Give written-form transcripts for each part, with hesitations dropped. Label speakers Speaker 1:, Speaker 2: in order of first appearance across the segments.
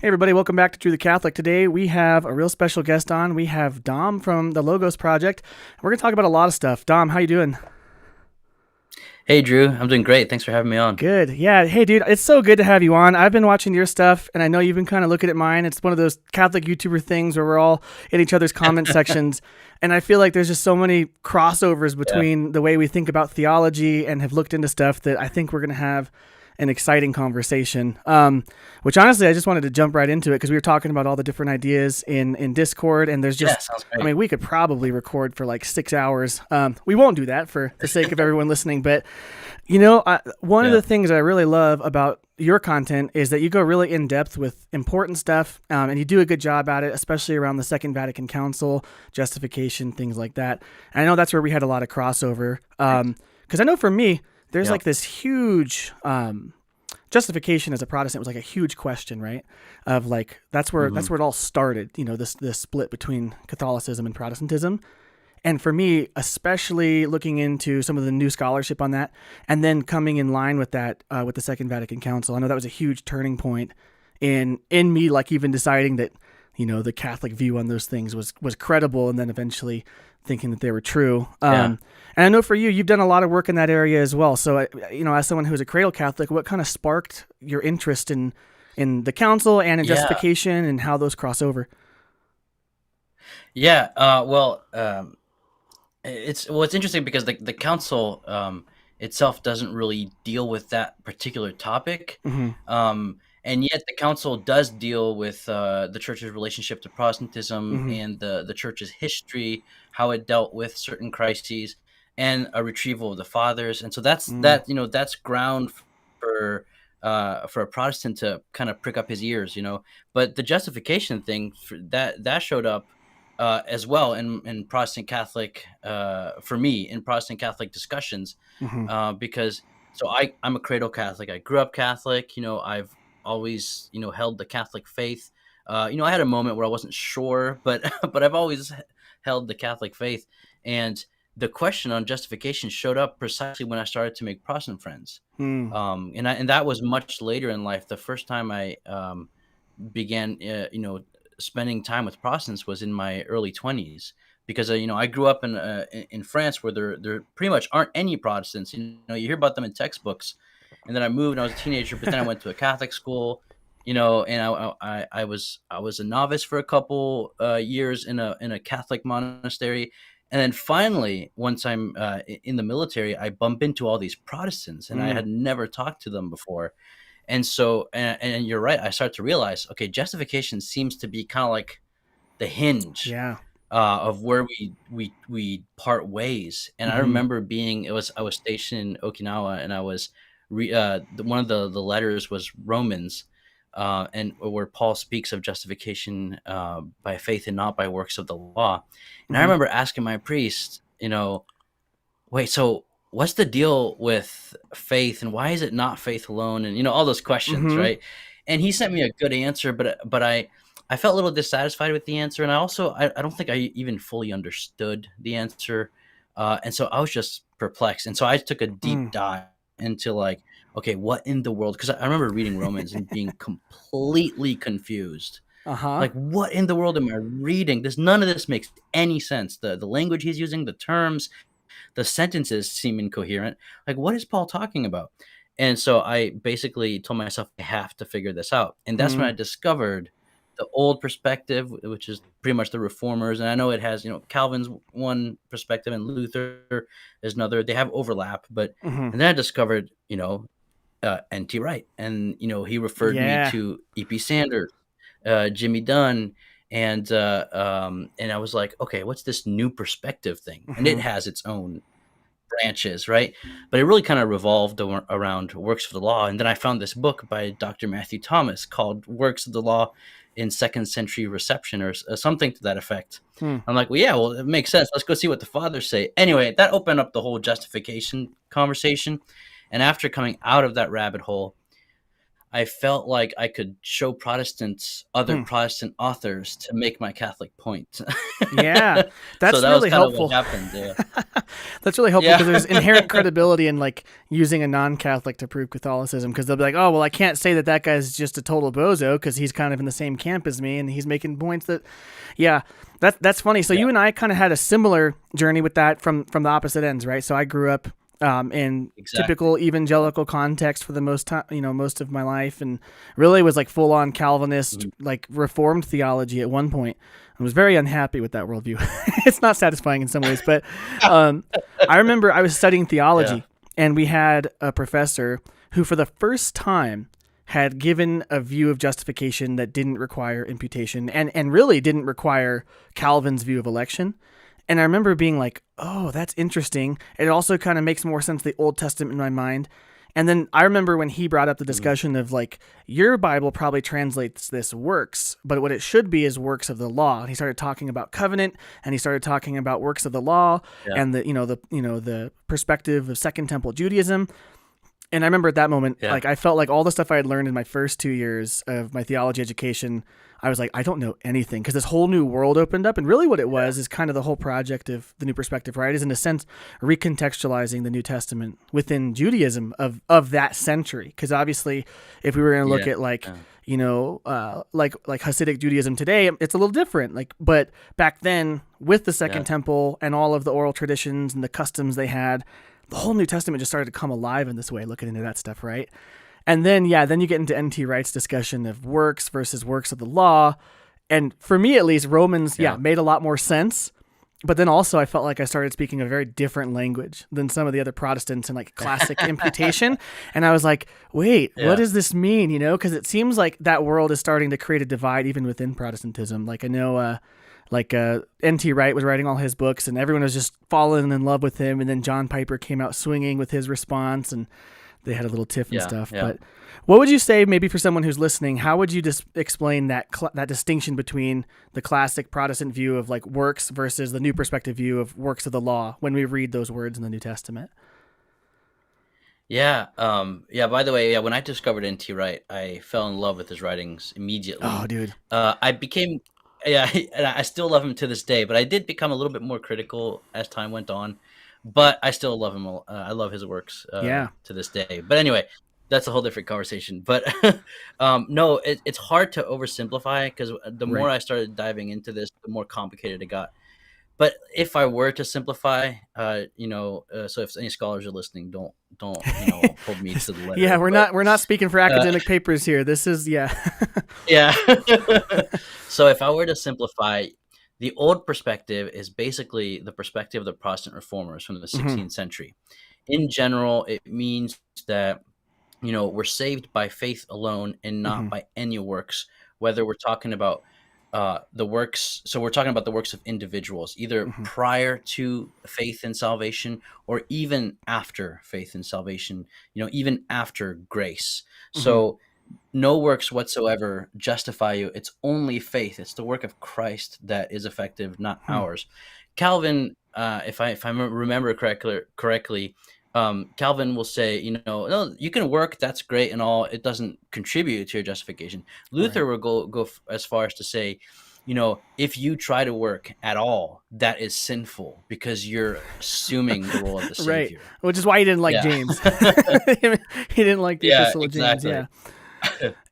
Speaker 1: Hey everybody, welcome back to True the Catholic. Today we have a real special guest on. We have Dom from the Logos Project. We're going to talk about a lot of stuff. Dom, how you doing?
Speaker 2: Hey Drew, I'm doing great. Thanks for having me on.
Speaker 1: Good. Yeah. Hey dude, it's so good to have you on. I've been watching your stuff and I know you've been kind of looking at mine. It's one of those Catholic YouTuber things where we're all in each other's comment sections. And I feel like there's just so many crossovers
Speaker 2: Yeah.
Speaker 1: between the way we think about theology and have looked into stuff that I think we're going to have an exciting conversation. Which honestly, I just wanted to jump right into it because we were talking about all the different ideas in Discord, and there's
Speaker 2: Yeah,
Speaker 1: just,
Speaker 2: sounds
Speaker 1: I
Speaker 2: great.
Speaker 1: mean, we could probably record for like 6 hours. We won't do that for the sake of everyone listening, but one of
Speaker 2: Yeah.
Speaker 1: the things I really love about your content is that you go really in depth with important stuff, and you do a good job at it, especially around the Second Vatican Council, justification, things like that. And I know that's where we had a lot of crossover.
Speaker 2: Thanks.
Speaker 1: Because I know for me, there's
Speaker 2: Yeah.
Speaker 1: like this huge justification as a Protestant was like a huge question, right? Of like
Speaker 2: hmm
Speaker 1: that's where it all started. You know, this split between Catholicism and Protestantism. And for me, especially looking into some of the new scholarship on that, and then coming in line with that with the Second Vatican Council, I know that was a huge turning point in me, like even deciding that the Catholic view on those things was credible, and then eventually thinking that they were true.
Speaker 2: Yeah.
Speaker 1: And I know for you, you've done a lot of work in that area as well. So, as someone who's a cradle Catholic, what kind of sparked your interest in the council and in
Speaker 2: Yeah.
Speaker 1: justification and how those cross over?
Speaker 2: Yeah. It's interesting because the council itself doesn't really deal with that particular topic,
Speaker 1: Mm-hmm.
Speaker 2: and yet the council does deal with the church's relationship to Protestantism
Speaker 1: Mm-hmm.
Speaker 2: and the church's history, how it dealt with certain crises, and a retrieval of the fathers. And so
Speaker 1: Mm.
Speaker 2: that's ground for for a Protestant to kind of prick up his ears. But the justification thing that showed up as well in Protestant Catholic, for me, in Protestant Catholic discussions,
Speaker 1: Mm-hmm.
Speaker 2: because I'm a cradle Catholic. I grew up Catholic. I've always held the Catholic faith. I had a moment where I wasn't sure, but but I've always held the Catholic faith. And the question on justification showed up precisely when I started to make Protestant friends.
Speaker 1: Mm.
Speaker 2: And that was much later in life. The first time I began, spending time with Protestants was in my early 20s, because I grew up in France, where there pretty much aren't any Protestants. You hear about them in textbooks, and then I moved and I was a teenager, but then I went to a Catholic school, and I was a novice for a couple years in a Catholic monastery. And then finally, once I'm in the military, I bump into all these Protestants, and I
Speaker 1: Mm.
Speaker 2: had never talked to them before. And so, and you're right, I start to realize, okay, justification seems to be kind of like the hinge
Speaker 1: Yeah.
Speaker 2: of where we part ways. And I
Speaker 1: Mm-hmm.
Speaker 2: remember I was stationed in Okinawa, and I was one of the letters was Romans, and where Paul speaks of justification by faith and not by works of the law. And I
Speaker 1: Mm-hmm.
Speaker 2: remember asking my priest, wait, so what's the deal with faith, and why is it not faith alone, and all those questions,
Speaker 1: Mm-hmm.
Speaker 2: right? And he sent me a good answer, but I felt a little dissatisfied with the answer, and I don't think I even fully understood the answer, and so I was just perplexed. And so I took a deep
Speaker 1: Mm.
Speaker 2: dive into, like, okay, what in the world? Because I remember reading Romans and being completely confused.
Speaker 1: Uh-huh.
Speaker 2: Like, what in the world am I reading? None of this makes any sense. The language he's using, the terms, the sentences seem incoherent. Like, what is Paul talking about? And so I basically told myself, I have to figure this out. And that's when
Speaker 1: Mm.
Speaker 2: I discovered the old perspective, which is pretty much the reformers. And I know it has, Calvin's one perspective and Luther is another. They have overlap, but
Speaker 1: Mm-hmm.
Speaker 2: and then I discovered, N.T. Wright, and he referred me
Speaker 1: Yeah.
Speaker 2: to E.P. Sanders, Jimmy Dunn, and I was like, okay, what's this new perspective thing? And it
Speaker 1: Mm-hmm.
Speaker 2: has its own branches, right? But it really kind of revolved around works of the law. And then I found this book by Dr. Matthew Thomas called Works of the Law in Second Century Reception, or something to that effect.
Speaker 1: Mm.
Speaker 2: I'm like, well, yeah, well, it makes sense. Let's go see what the fathers say. Anyway, that opened up the whole justification conversation. And after coming out of that rabbit hole, I felt like I could show Protestants other
Speaker 1: Hmm.
Speaker 2: Protestant authors to make my Catholic point.
Speaker 1: Yeah,
Speaker 2: So
Speaker 1: that's
Speaker 2: that was
Speaker 1: really
Speaker 2: kind of what
Speaker 1: helpful.
Speaker 2: happened. Yeah.
Speaker 1: That's really helpful
Speaker 2: Yeah.
Speaker 1: because there's inherent credibility in like using a non-Catholic to prove Catholicism, because they'll be like, oh well, I can't say that that guy's just a total bozo because he's kind of in the same camp as me and he's making points that, yeah, that's funny. So
Speaker 2: Yeah.
Speaker 1: you and I kind of had a similar journey with that from the opposite ends, right? So I grew up in
Speaker 2: Exactly.
Speaker 1: typical evangelical context for the most time, most of my life, and really was like full on Calvinist,
Speaker 2: Mhm.
Speaker 1: like Reformed theology at one point. I was very unhappy with that worldview. It's not satisfying in some ways, but um, I remember I was studying
Speaker 2: Yeah.
Speaker 1: theology, and we had a professor who, for the first time, had given a view of justification that didn't require imputation, and really didn't require Calvin's view of election. And I remember being like, oh, that's interesting. It also kind of makes more sense, the Old Testament in my mind. And then I remember when he brought up the
Speaker 2: Mhm.
Speaker 1: discussion of like, your Bible probably translates this works, but what it should be is works of the law. And he started talking about covenant, and he started talking about works of the law,
Speaker 2: Yeah.
Speaker 1: and the perspective of Second Temple Judaism. And I remember at that moment,
Speaker 2: Yeah.
Speaker 1: like I felt like all the stuff I had learned in my first 2 years of my theology education, I was like, I don't know anything, because this whole new world opened up. And really what it
Speaker 2: Yeah.
Speaker 1: was is kind of the whole project of the New Perspective, right? Is in a sense recontextualizing the New Testament within Judaism of that century. Because obviously, if we were going to look
Speaker 2: Yeah.
Speaker 1: at like,
Speaker 2: Yeah.
Speaker 1: like Hasidic Judaism today, it's a little different. Like, but back then with the Second
Speaker 2: Yeah.
Speaker 1: Temple and all of the oral traditions and the customs they had, the whole New Testament just started to come alive in this way, looking into that stuff, right? And then, yeah, then you get into N.T. Wright's discussion of works versus works of the law. And for me, at least, Romans, yeah,
Speaker 2: Yeah.
Speaker 1: made a lot more sense. But then also, I felt like I started speaking a very different language than some of the other Protestants in like classic imputation. And I was like, wait, what
Speaker 2: Yeah.
Speaker 1: does this mean? Because it seems like that world is starting to create a divide even within Protestantism. Like I know, N.T. Wright was writing all his books, and everyone was just falling in love with him. And then John Piper came out swinging with his response, and they had a little tiff and
Speaker 2: Yeah.
Speaker 1: stuff.
Speaker 2: Yeah.
Speaker 1: But what would you say, maybe for someone who's listening, how would you just explain that distinction between the classic Protestant view of like works versus the New Perspective view of works of the law when we read those words in the New Testament?
Speaker 2: Yeah. Yeah. By the way, yeah, when I discovered N.T. Wright, I fell in love with his writings
Speaker 1: Oh,
Speaker 2: immediately.
Speaker 1: dude.
Speaker 2: I became, yeah, and I still love him to this day, but I did become a little bit more critical as time went on. But I still love him. I love his works
Speaker 1: Yeah.
Speaker 2: to this day. But anyway, that's a whole different conversation. But no, it's hard to oversimplify because the more
Speaker 1: Right.
Speaker 2: I started diving into this, the more complicated it got. But if I were to simplify, so if any scholars are listening, don't hold me to the
Speaker 1: Yeah,
Speaker 2: letter.
Speaker 1: we're
Speaker 2: But
Speaker 1: not speaking for
Speaker 2: uh,
Speaker 1: academic papers here. This is, yeah.
Speaker 2: yeah. So if I were to simplify, the old perspective is basically the perspective of the Protestant reformers from the
Speaker 1: Hmm.
Speaker 2: 16th century. In general, it means that we're saved by faith alone and not
Speaker 1: Hmm.
Speaker 2: by any works, whether we're talking about the works. So we're talking about the works of individuals, either
Speaker 1: Hmm.
Speaker 2: prior to faith and salvation or even after faith and salvation, even after grace.
Speaker 1: Hmm.
Speaker 2: So no works whatsoever justify you. It's only faith. It's the work of Christ that is effective, not
Speaker 1: Hmm.
Speaker 2: ours. Calvin, if I remember correctly, Calvin will say, no, you can work. That's great and all. It doesn't contribute to your justification. Luther
Speaker 1: Right.
Speaker 2: will go as far as to say, if you try to work at all, that is sinful because you're assuming the role of the
Speaker 1: Right.
Speaker 2: Savior.
Speaker 1: Which is why he didn't like
Speaker 2: Yeah,
Speaker 1: James. He didn't like the
Speaker 2: yeah,
Speaker 1: Epistle of James.
Speaker 2: exactly.
Speaker 1: Yeah.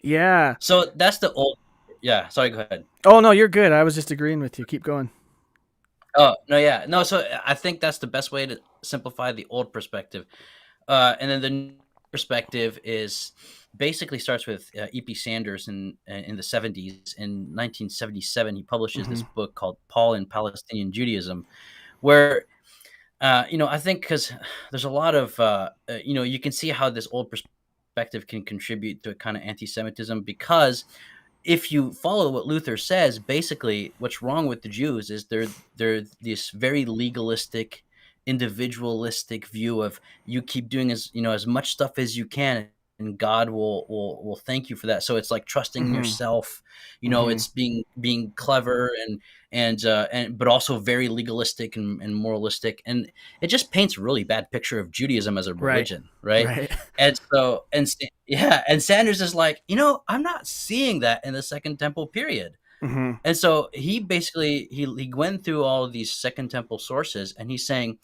Speaker 1: Yeah.
Speaker 2: So that's the old. Yeah, sorry. Go ahead.
Speaker 1: Oh, no, you're good. I was just agreeing with you. Keep going.
Speaker 2: Oh no, yeah, no. So I think that's the best way to simplify the old perspective. And then the new perspective is basically starts with E.P. Sanders in the 70s. In 1977, he publishes
Speaker 1: Hmm.
Speaker 2: this book called Paul in Palestinian Judaism, where I think because there's a lot of you can see how this old perspective can contribute to a kind of anti-Semitism because if you follow what Luther says, basically what's wrong with the Jews is they're this very legalistic, individualistic view of you keep doing as much stuff as you can God will thank you for that. So it's like trusting in
Speaker 1: Mm-hmm.
Speaker 2: yourself,
Speaker 1: Mm-hmm.
Speaker 2: it's being clever and but also very legalistic and moralistic, and it just paints a really bad picture of Judaism as a
Speaker 1: Right.
Speaker 2: religion, right?
Speaker 1: Right.
Speaker 2: And Sanders is like, I'm not seeing that in the Second Temple period.
Speaker 1: Mm-hmm.
Speaker 2: And so he basically he went through all of these Second Temple sources, and he's saying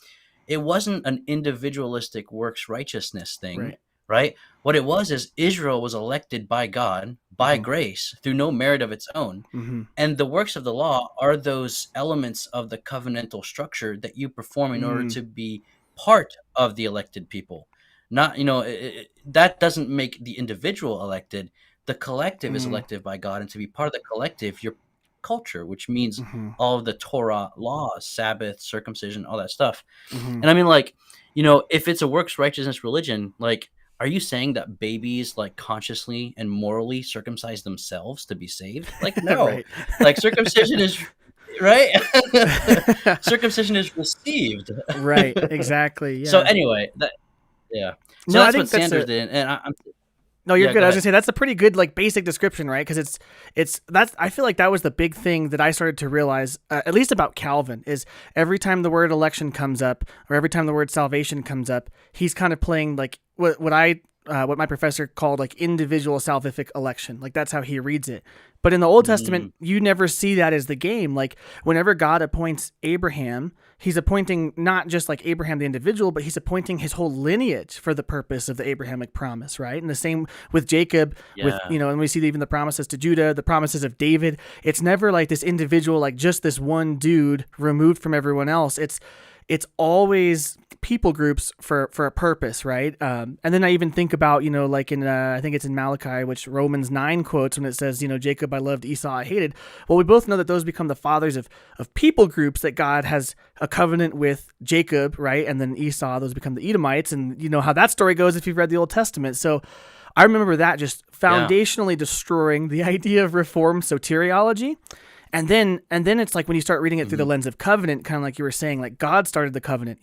Speaker 2: it wasn't an individualistic works righteousness thing,
Speaker 1: Right.
Speaker 2: right? What it was is Israel was elected by God by
Speaker 1: Mm-hmm.
Speaker 2: grace through no merit of its own.
Speaker 1: Mm-hmm.
Speaker 2: And the works of the law are those elements of the covenantal structure that you perform in order
Speaker 1: Mm-hmm.
Speaker 2: to be part of the elected people. Not, that doesn't make the individual elected. The collective is elected by God, and to be part of the collective, you're culture, which means
Speaker 1: Mm-hmm.
Speaker 2: all of the Torah laws, Sabbath, circumcision, all that stuff.
Speaker 1: Mm-hmm.
Speaker 2: And I mean, like, if it's a works righteousness religion, like, are you saying that babies like consciously and morally circumcise themselves to be saved? Like, no.
Speaker 1: Right.
Speaker 2: Like, circumcision is right. Circumcision is received.
Speaker 1: Right. Exactly.
Speaker 2: So
Speaker 1: Yeah.
Speaker 2: anyway, yeah. So
Speaker 1: No, I
Speaker 2: that's what
Speaker 1: think that's
Speaker 2: Sanders
Speaker 1: a
Speaker 2: did, and I'm
Speaker 1: no. You're
Speaker 2: yeah.
Speaker 1: good.
Speaker 2: Go
Speaker 1: I was
Speaker 2: ahead.
Speaker 1: gonna say that's a pretty good like basic description, right? Because it's that's I feel like that was the big thing that I started to realize, at least about Calvin, is every time the word election comes up or every time the word salvation comes up, he's kind of playing like what my professor called like individual salvific election. Like that's how he reads it. But in the Old Testament,
Speaker 2: Mm,
Speaker 1: you never see that as the game. Like whenever God appoints Abraham, he's appointing not just like Abraham the individual, but he's appointing his whole lineage for the purpose of the Abrahamic promise, right? And the same with Jacob, with
Speaker 2: yeah.
Speaker 1: and we see even the promises to Judah, the promises of David. It's never like this individual, like just this one dude removed from everyone else. It's always people groups for a purpose, right? And then I even think about, like in, I think it's in Malachi, which Romans 9 quotes when it says, Jacob I loved, Esau I hated. Well, we both know that those become the fathers of people groups that God has a covenant with Jacob, right? And then Esau, those become the Edomites. And you know how that story goes if you've read the Old Testament. So I remember that just
Speaker 2: Yeah.
Speaker 1: foundationally destroying the idea of Reformed soteriology. And then it's like when you start reading it through the
Speaker 2: Mhm.
Speaker 1: lens of covenant, kind of like you were saying, like God started the covenant,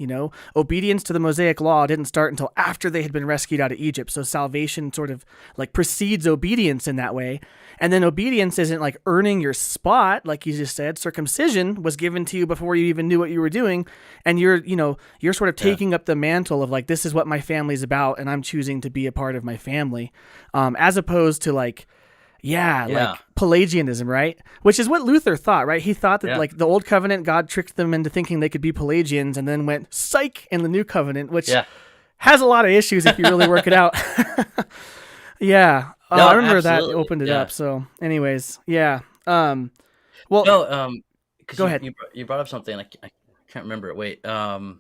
Speaker 1: obedience to the Mosaic law didn't start until after they had been rescued out of Egypt. So salvation sort of like precedes obedience in that way. And then obedience isn't like earning your spot, like you just said. Circumcision was given to you before you even knew what you were doing. And you're sort of
Speaker 2: Yeah.
Speaker 1: taking up the mantle of like, this is what my family's about. And I'm choosing to be a part of my family. As opposed to like, yeah,
Speaker 2: Yeah.
Speaker 1: like Pelagianism, right? Which is what Luther thought, right? He thought that
Speaker 2: Yeah.
Speaker 1: like the old covenant, God tricked them into thinking they could be Pelagians and then went psych in the new covenant, which
Speaker 2: Yeah.
Speaker 1: has a lot of issues if you really work it out. Yeah.
Speaker 2: No,
Speaker 1: I remember that
Speaker 2: absolutely.
Speaker 1: opened it
Speaker 2: Yeah.
Speaker 1: up. So anyways, yeah. Well,
Speaker 2: No, because
Speaker 1: go
Speaker 2: you,
Speaker 1: ahead.
Speaker 2: you brought up something I can't remember it. Wait, I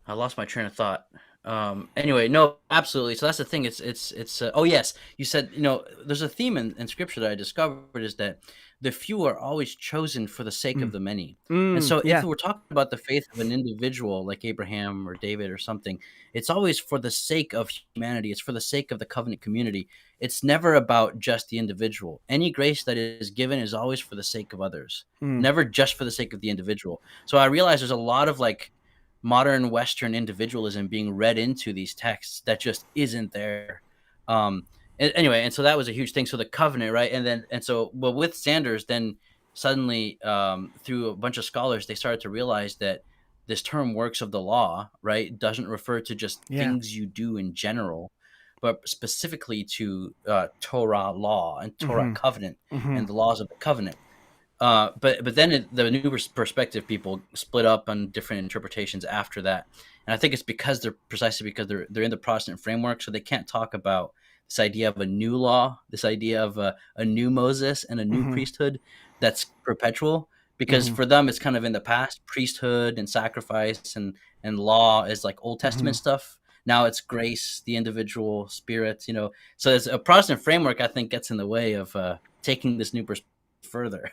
Speaker 2: lost my train of thought. Anyway, no, absolutely. So that's the thing. It's. Oh yes, you said there's a theme in scripture that I discovered is that the few are always chosen for the sake of the many. And so if
Speaker 1: Yeah.
Speaker 2: we're talking about the faith of an individual like Abraham or David or something, it's always for the sake of humanity. It's for the sake of the covenant community. It's never about just the individual. Any grace that is given is always for the sake of others,
Speaker 1: Mm.
Speaker 2: never just for the sake of the individual. So I realize there's a lot of like modern Western individualism being read into these texts that just isn't there. Anyway, and so that was a huge thing. So the covenant, right? Well, with Sanders, then suddenly through a bunch of scholars, they started to realize that this term works of the law, right, doesn't refer to just
Speaker 1: Yeah.
Speaker 2: things you do in general, but specifically to Torah law and Torah
Speaker 1: Mm-hmm.
Speaker 2: covenant
Speaker 1: Mm-hmm.
Speaker 2: and the laws of the covenant. But then the new perspective people split up on different interpretations after that, and I think it's because they're in the Protestant framework, so they can't talk about this idea of a new law, this idea of a new Moses and a new
Speaker 1: Mm-hmm.
Speaker 2: priesthood that's perpetual. Because
Speaker 1: Mm-hmm.
Speaker 2: for them, it's kind of in the past, priesthood and sacrifice and law is like Old
Speaker 1: Mm-hmm.
Speaker 2: Testament stuff. Now it's grace, the individual spirit, So there's a Protestant framework, I think, gets in the way of taking this new perspective further.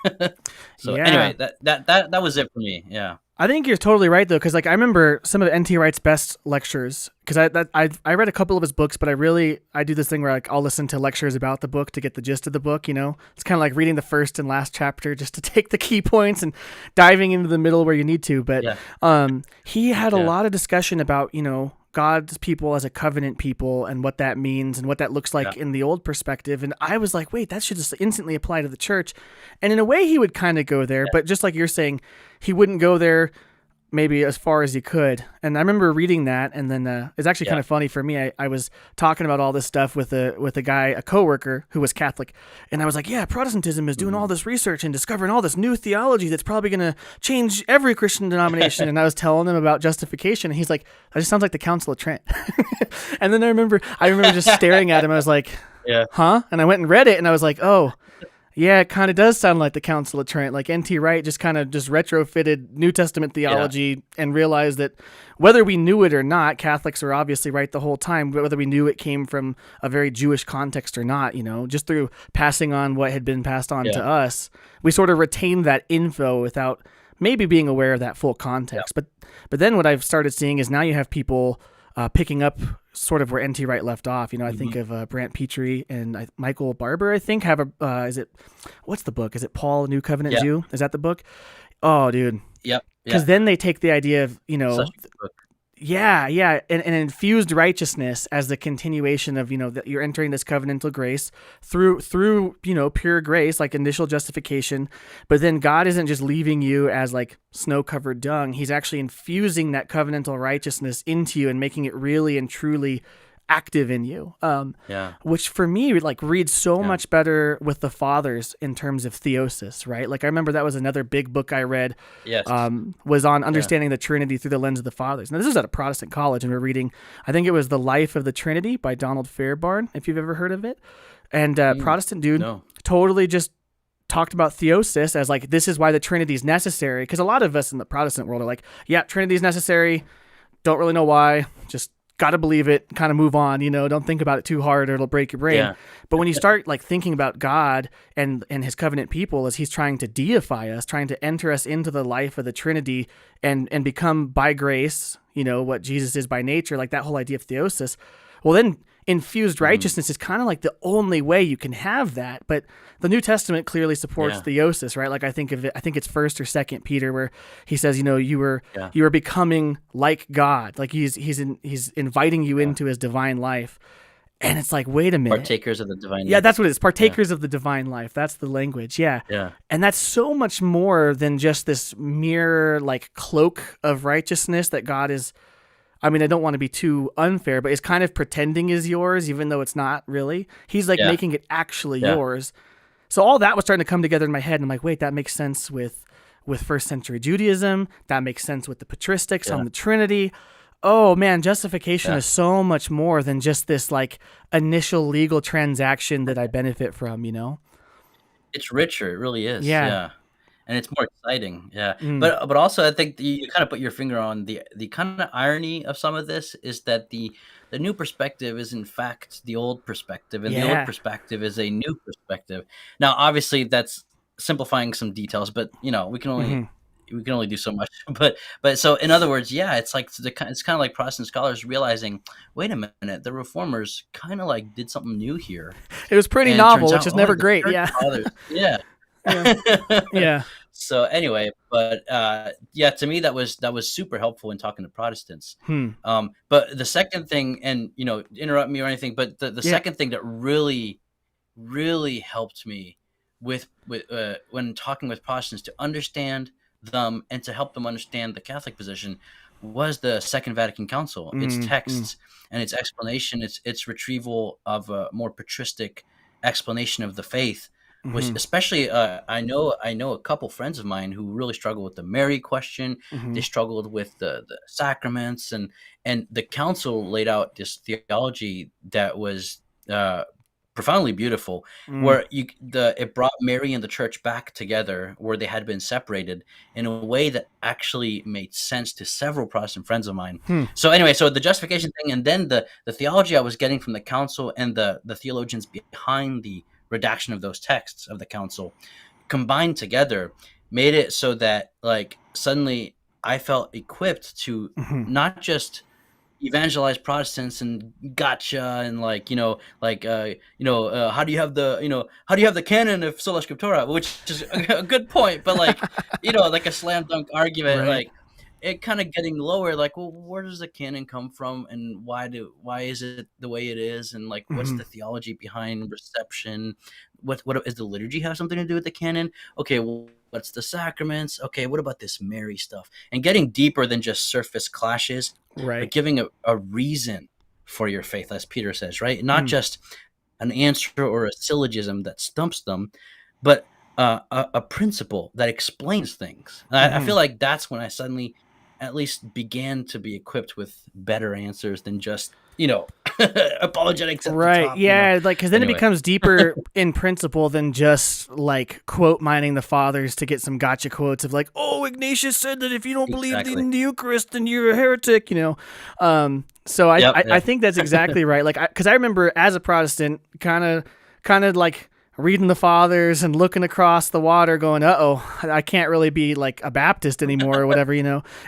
Speaker 2: So
Speaker 1: Yeah.
Speaker 2: anyway, that was it for me. Yeah.
Speaker 1: I think you're totally right though, because like I remember some of N.T. Wright's best lectures, because I read a couple of his books, but I do this thing where like I'll listen to lectures about the book to get the gist of the book. It's kind of like reading the first and last chapter just to take the key points and diving into the middle where you need to. But
Speaker 2: Yeah.
Speaker 1: he had a
Speaker 2: Yeah.
Speaker 1: lot of discussion about God's people as a covenant people and what that means and what that looks like in the old perspective. And I was like, wait, that should just instantly apply to the church. And in a way, he would kind of go there, but just like you're saying, he wouldn't go there maybe as far as he could. And I remember reading that, and then it's actually kind of funny for me. I was talking about all this stuff with a guy, a coworker who was Catholic, and I was like, yeah, Protestantism is doing all this research and discovering all this new theology that's probably going to change every Christian denomination. And I was telling him about justification, and he's like, that just sounds like the Council of Trent. And then I remember just staring at him. I was like, huh? And I went and read it, and I was like, oh, yeah, it kind of does sound like the Council of Trent. Like N.T. Wright just kind of just retrofitted New Testament theology and realized that whether we knew it or not, Catholics are obviously right the whole time, but whether we knew it came from a very Jewish context or not, just through passing on what had been passed on to us, we sort of retained that info without maybe being aware of that full context. But then what I've started seeing is now you have people picking up sort of where N.T. Wright left off. I think of Brant Petrie and Michael Barber, I think, have what's the book? Is it Paul, New Covenant Jew? Is that the book? Oh, dude.
Speaker 2: Yep.
Speaker 1: Because then they take the idea of,
Speaker 2: Such a good book.
Speaker 1: and infused righteousness as the continuation of, that you're entering this covenantal grace through, pure grace, like initial justification. But then God isn't just leaving you as like snow-covered dung. He's actually infusing that covenantal righteousness into you and making it really and truly active in you, which for me reads so much better with the fathers in terms of theosis, right? Like I remember that was another big book I read, was on understanding the Trinity through the lens of the fathers. Now this is at a Protestant college, and we're reading, I think it was The Life of the Trinity by Donald Fairbairn, if you've ever heard of it. And Protestant dude totally just talked about theosis as like, this is why the Trinity is necessary. Because a lot of us in the Protestant world are like, yeah, Trinity is necessary. Don't really know why. Just got to believe it, kind of move on, don't think about it too hard or it'll break your brain. Yeah. But when you start thinking about God and his covenant people as he's trying to deify us, trying to enter us into the life of the Trinity and become by grace, what Jesus is by nature, like that whole idea of theosis, well then infused righteousness is kind of like the only way you can have that. But the New Testament clearly supports theosis, right? Like I think of it, I think it's 1st or 2nd Peter where he says, you were becoming like God. Like he's inviting you into his divine life. And it's like, wait a minute.
Speaker 2: Partakers of the divine life.
Speaker 1: Yeah, that's what it is. Partakers of the divine life. That's the language. Yeah. And that's so much more than just this mere cloak of righteousness that God is, I don't want to be too unfair, but it's kind of pretending is yours, even though it's not really. He's making it actually yours. So all that was starting to come together in my head. And I'm like, wait, that makes sense with first century Judaism. That makes sense with the patristics on the Trinity. Oh man, justification is so much more than just this initial legal transaction that I benefit from,
Speaker 2: It's richer. It really is. Yeah. And it's more exciting, But also, I think you kind of put your finger on the kind of irony of some of this is that the new perspective is in fact the old perspective, and the old perspective is a new perspective. Now, obviously, that's simplifying some details, but we can only do so much. But so in other words, it's kind of like Protestant scholars realizing, wait a minute, the Reformers kind of did something new here.
Speaker 1: It was pretty novel, which is never great.
Speaker 2: Yeah. So anyway, but to me that was super helpful in talking to Protestants. But the second thing, and interrupt me or anything, but the second thing that really, really helped me with when talking with Protestants to understand them and to help them understand the Catholic position was the Second Vatican Council, its texts and its explanation, its retrieval of a more patristic explanation of the faith. Which especially I know a couple friends of mine who really struggle with the Mary question. They struggled with the sacraments, and the council laid out this theology that was profoundly beautiful, where it brought Mary and the church back together where they had been separated in a way that actually made sense to several Protestant friends of mine. So anyway, so the justification thing, and then the theology I was getting from the council and the theologians behind the redaction of those texts of the council combined together made it so that suddenly I felt equipped to not just evangelize Protestants and gotcha and how do you have the canon of sola scriptura, which is a good point, but a slam dunk argument,
Speaker 1: right.
Speaker 2: it kind of getting lower, like, well, where does the canon come from, and why is it the way it is, and like, what's
Speaker 1: Hmm.
Speaker 2: the theology behind reception? What is the liturgy have something to do with the canon? Okay, well, what's the sacraments? Okay, what about this Mary stuff? And getting deeper than just surface clashes, but
Speaker 1: Right.
Speaker 2: giving a reason for your faith, as Peter says, right? Not
Speaker 1: Mm.
Speaker 2: just an answer or a syllogism that stumps them, but a principle that explains things. I
Speaker 1: Hmm.
Speaker 2: feel like that's when I suddenly at least began to be equipped with better answers than just, apologetics at the
Speaker 1: Right.
Speaker 2: top.
Speaker 1: Yeah. Like, because then it
Speaker 2: Anyway,
Speaker 1: becomes deeper in principle than just like quote mining the fathers to get some gotcha quotes of like, oh, Ignatius said that if you don't believe
Speaker 2: exactly.
Speaker 1: in the Eucharist, then you're a heretic. So I,
Speaker 2: Yep.
Speaker 1: I, I
Speaker 2: Yep.
Speaker 1: think that's exactly right. Like, because I remember as a Protestant, kind of like reading the fathers and looking across the water going, I can't really be like a Baptist anymore or whatever.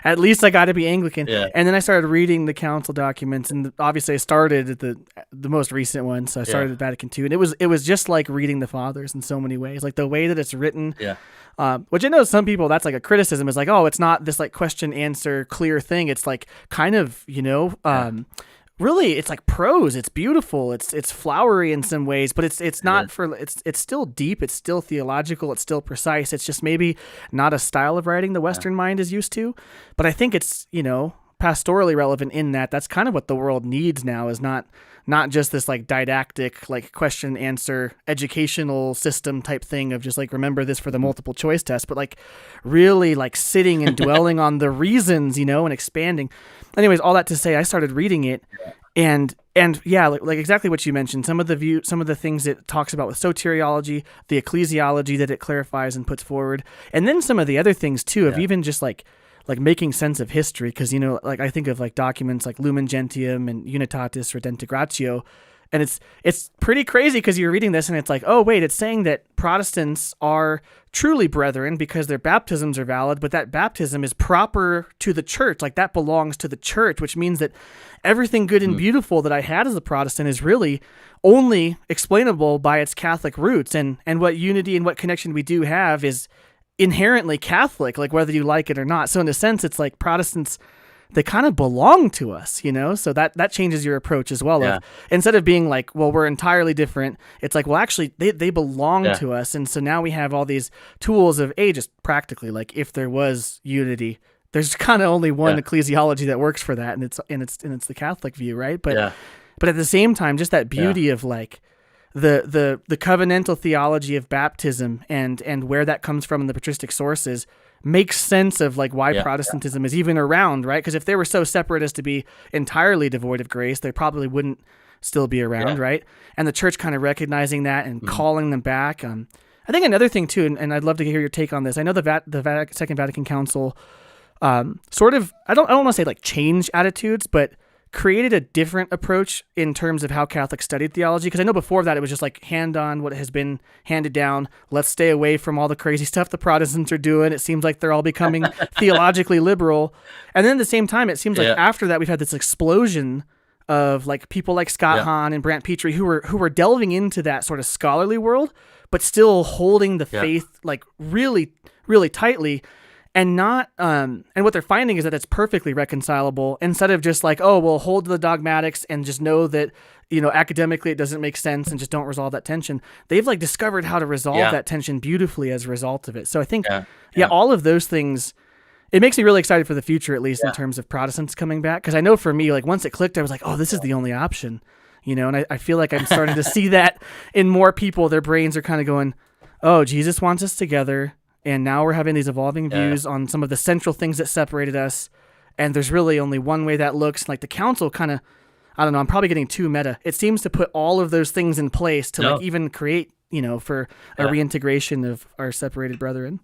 Speaker 1: At least I got to be Anglican.
Speaker 2: Yeah.
Speaker 1: And then I started reading the council documents, and obviously I started at the most recent one. So I
Speaker 2: Yeah.
Speaker 1: started at Vatican II, and it was just like reading the fathers in so many ways. Like the way that it's written,
Speaker 2: Yeah.
Speaker 1: which I know some people, that's like a criticism, is like, oh, it's not this like question answer clear thing. It's like kind of,
Speaker 2: Yeah.
Speaker 1: really it's like prose. It's beautiful. It's flowery in some ways, but it's
Speaker 2: It
Speaker 1: not
Speaker 2: is.
Speaker 1: for it's still deep. It's still theological. It's still precise. It's just maybe not a style of writing the
Speaker 2: Yeah.
Speaker 1: Western mind is used to. But I think it's pastorally relevant in that that's kind of what the world needs now, is not just this like didactic like question answer educational system type thing of just like remember this for the
Speaker 2: Mhm.
Speaker 1: multiple choice test, but like really like sitting and dwelling on the reasons, and expanding. Anyways, all that to say, I started reading it, and yeah, like exactly what you mentioned, some of the things it talks about with soteriology, the ecclesiology that it clarifies and puts forward, and then some of the other things too of
Speaker 2: Yeah.
Speaker 1: even just like making sense of history, because like I think of like documents like Lumen Gentium and Unitatis Redemptigratio, and it's pretty crazy because you're reading this and it's like, oh wait, it's saying that Protestants are truly brethren because their baptisms are valid, but that baptism is proper to the church, like that belongs to the church, which means that everything good and
Speaker 2: Mm.
Speaker 1: beautiful that I had as a Protestant is really only explainable by its Catholic roots, and what unity and what connection we do have is inherently Catholic, like whether you like it or not. So in a sense, it's like Protestants, they kind of belong to us. So that changes your approach as well.
Speaker 2: Yeah.
Speaker 1: Of instead of being like, well, we're entirely different, it's like, well, actually, they belong
Speaker 2: Yeah.
Speaker 1: to us, and so now we have all these tools of just practically like if there was unity, there's kind of only one
Speaker 2: Yeah.
Speaker 1: ecclesiology that works for that, and it's the Catholic view, right? But
Speaker 2: Yeah.
Speaker 1: but at the same time, just that
Speaker 2: Yeah.
Speaker 1: beauty of like the covenantal theology of baptism and where that comes from in the patristic sources makes sense of like why
Speaker 2: Yeah.
Speaker 1: Protestantism is even around, right? Because if they were so separate as to be entirely devoid of grace, they probably wouldn't still be around,
Speaker 2: Yeah.
Speaker 1: right? And the church kind of recognizing that and
Speaker 2: Mhm.
Speaker 1: calling them back. I think another thing too, and I'd love to hear your take on this. I know the Second Vatican Council sort of, I don't want to say like change attitudes, but created a different approach in terms of how Catholics studied theology. Because I know before that it was just like hand on what has been handed down. Let's stay away from all the crazy stuff the Protestants are doing. It seems like they're all becoming theologically liberal. And then at the same time, it seems like
Speaker 2: Yeah.
Speaker 1: after that we've had this explosion of like people like Scott
Speaker 2: Yeah.
Speaker 1: Hahn and Brant Petrie who were delving into that sort of scholarly world, but still holding the
Speaker 2: Yeah.
Speaker 1: faith like really, really tightly. And not and what they're finding is that it's perfectly reconcilable, instead of just like, oh, well, hold to the dogmatics and just know that academically it doesn't make sense and just don't resolve that tension. They've like discovered how to resolve
Speaker 2: Yeah.
Speaker 1: that tension beautifully as a result of it. So I think
Speaker 2: Yeah.
Speaker 1: yeah, all of those things, it makes me really excited for the future, at least in
Speaker 2: Yeah.
Speaker 1: terms of Protestants coming back, because I know for me, like once it clicked, I was like, oh, this is the only option. And I feel like I'm starting to see that in more people. Their brains are kind of going, oh, Jesus wants us together, and now we're having these evolving
Speaker 2: Yeah.
Speaker 1: views on some of the central things that separated us, and there's really only one way that looks. Like the council kind of, I don't know, I'm probably getting too meta. It seems to put all of those things in place to
Speaker 2: No.
Speaker 1: like even create, for a
Speaker 2: Yeah.
Speaker 1: reintegration of our separated brethren.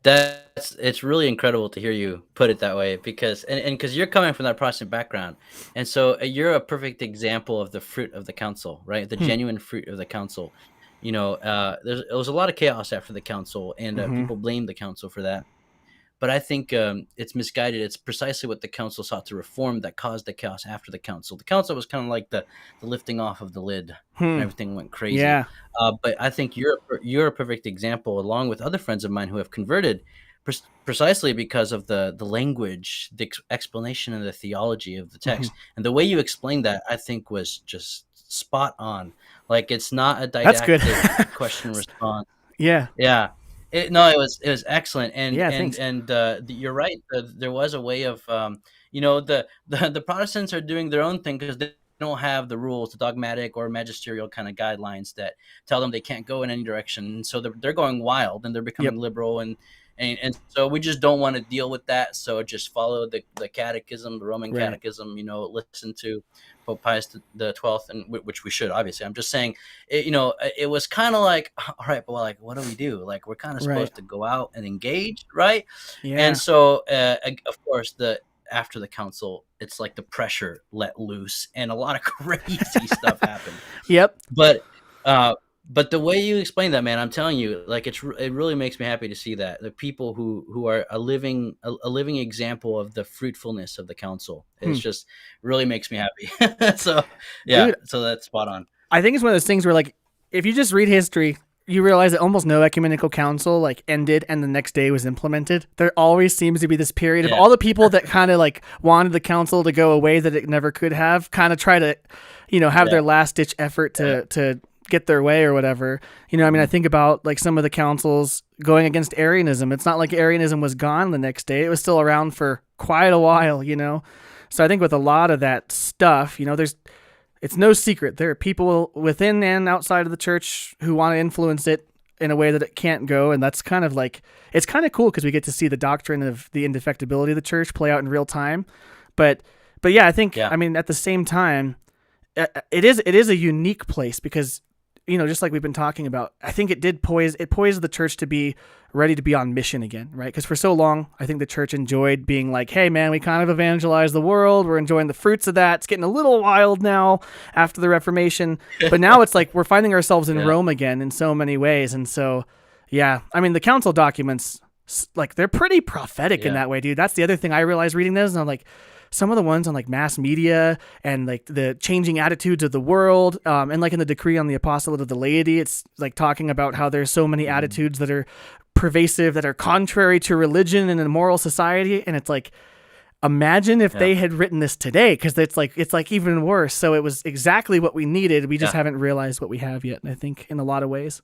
Speaker 2: It's really incredible to hear you put it that way, because because you're coming from that Protestant background, and so you're a perfect example of the fruit of the council, right? The
Speaker 1: Hmm.
Speaker 2: genuine fruit of the council. There was a lot of chaos after the council, and
Speaker 1: Mhm.
Speaker 2: people blame the council for that. But I think it's misguided. It's precisely what the council sought to reform that caused the chaos after the council. The council was kind of like the lifting off of the lid when
Speaker 1: Hmm.
Speaker 2: everything went crazy.
Speaker 1: Yeah.
Speaker 2: But I think you're a perfect example, along with other friends of mine who have converted, precisely because of the language, the explanation, and the theology of the
Speaker 1: Hmm.
Speaker 2: text, and the way you explained that, I think was just spot on. Like, it's not a
Speaker 1: That's good.
Speaker 2: didactic question and response.
Speaker 1: Yeah.
Speaker 2: Yeah. No, it was excellent, and
Speaker 1: Yeah.
Speaker 2: and
Speaker 1: Thanks.
Speaker 2: and you're right. There was a way of, the Protestants are doing their own thing because they don't have the rules, the dogmatic or magisterial kind of guidelines that tell them they can't go in any direction, and so they're going wild and they're becoming
Speaker 1: Yep.
Speaker 2: liberal, and so we just don't want to deal with that. So just follow the catechism, the Roman
Speaker 1: Right.
Speaker 2: catechism. Listen to Pope Pius the 12th, and which we should, obviously. I'm just saying, it was kind of like, all right, but like, what do we do? Like, we're kind of
Speaker 1: Right.
Speaker 2: supposed to go out and engage, right? And
Speaker 1: Yeah.
Speaker 2: so, of course, after the council, it's like the pressure let loose, and a lot of crazy stuff happened.
Speaker 1: Yep.
Speaker 2: But uh, but the way you explain that, man, I'm telling you, like, it really makes me happy to see that the people who are a living example of the fruitfulness of the council. It's
Speaker 1: Hmm.
Speaker 2: just really makes me happy. So yeah,
Speaker 1: Dude,
Speaker 2: so that's spot on.
Speaker 1: I think it's one of those things where, like, if you just read history, you realize that almost no ecumenical council like ended and the next day was implemented. There always seems to be this period of
Speaker 2: Yeah,
Speaker 1: all the people that kind of like wanted the council to go away that it never could have, kind of try to, have
Speaker 2: yeah,
Speaker 1: their last ditch effort
Speaker 2: yeah.
Speaker 1: to get their way or whatever. I mean, I
Speaker 2: Mhm.
Speaker 1: think about like some of the councils going against Arianism. It's not like Arianism was gone the next day. It was still around for quite a while. So I think with a lot of that stuff, it's no secret there are people within and outside of the church who want to influence it in a way that it can't go, and that's kind of like it's kind of cool because we get to see the doctrine of the indefectibility of the church play out in real time. But yeah, I think
Speaker 2: Yeah,
Speaker 1: I mean at the same time, it is a unique place because just like we've been talking about, I think it poised the church to be ready to be on mission again, right? Because for so long, I think the church enjoyed being like, hey, man, we kind of evangelized the world. We're enjoying the fruits of that. It's getting a little wild now after the Reformation. But now it's like we're finding ourselves in
Speaker 2: yeah,
Speaker 1: Rome again in so many ways. And so, yeah, I mean, the council documents, like, they're pretty prophetic in
Speaker 2: yeah.
Speaker 1: that way, dude. That's the other thing I realized reading this. And I'm like, some of the ones on like mass media and like the changing attitudes of the world, and like in the decree on the apostolate of the laity, it's like talking about how there's so many
Speaker 2: Mhm.
Speaker 1: attitudes that are pervasive, that are contrary to religion and a moral society. And it's like, imagine if
Speaker 2: Yeah,
Speaker 1: they had written this today, because it's like even worse. So it was exactly what we needed. We just
Speaker 2: yeah.
Speaker 1: haven't realized what we have yet, I think, in a lot of ways.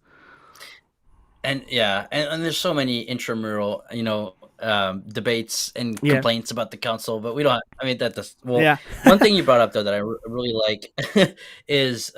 Speaker 2: And yeah, and there's so many intramural, debates and
Speaker 1: Yeah.
Speaker 2: complaints about the council, but we don't. I mean, well.
Speaker 1: Yeah.
Speaker 2: One thing you brought up though that I really like is,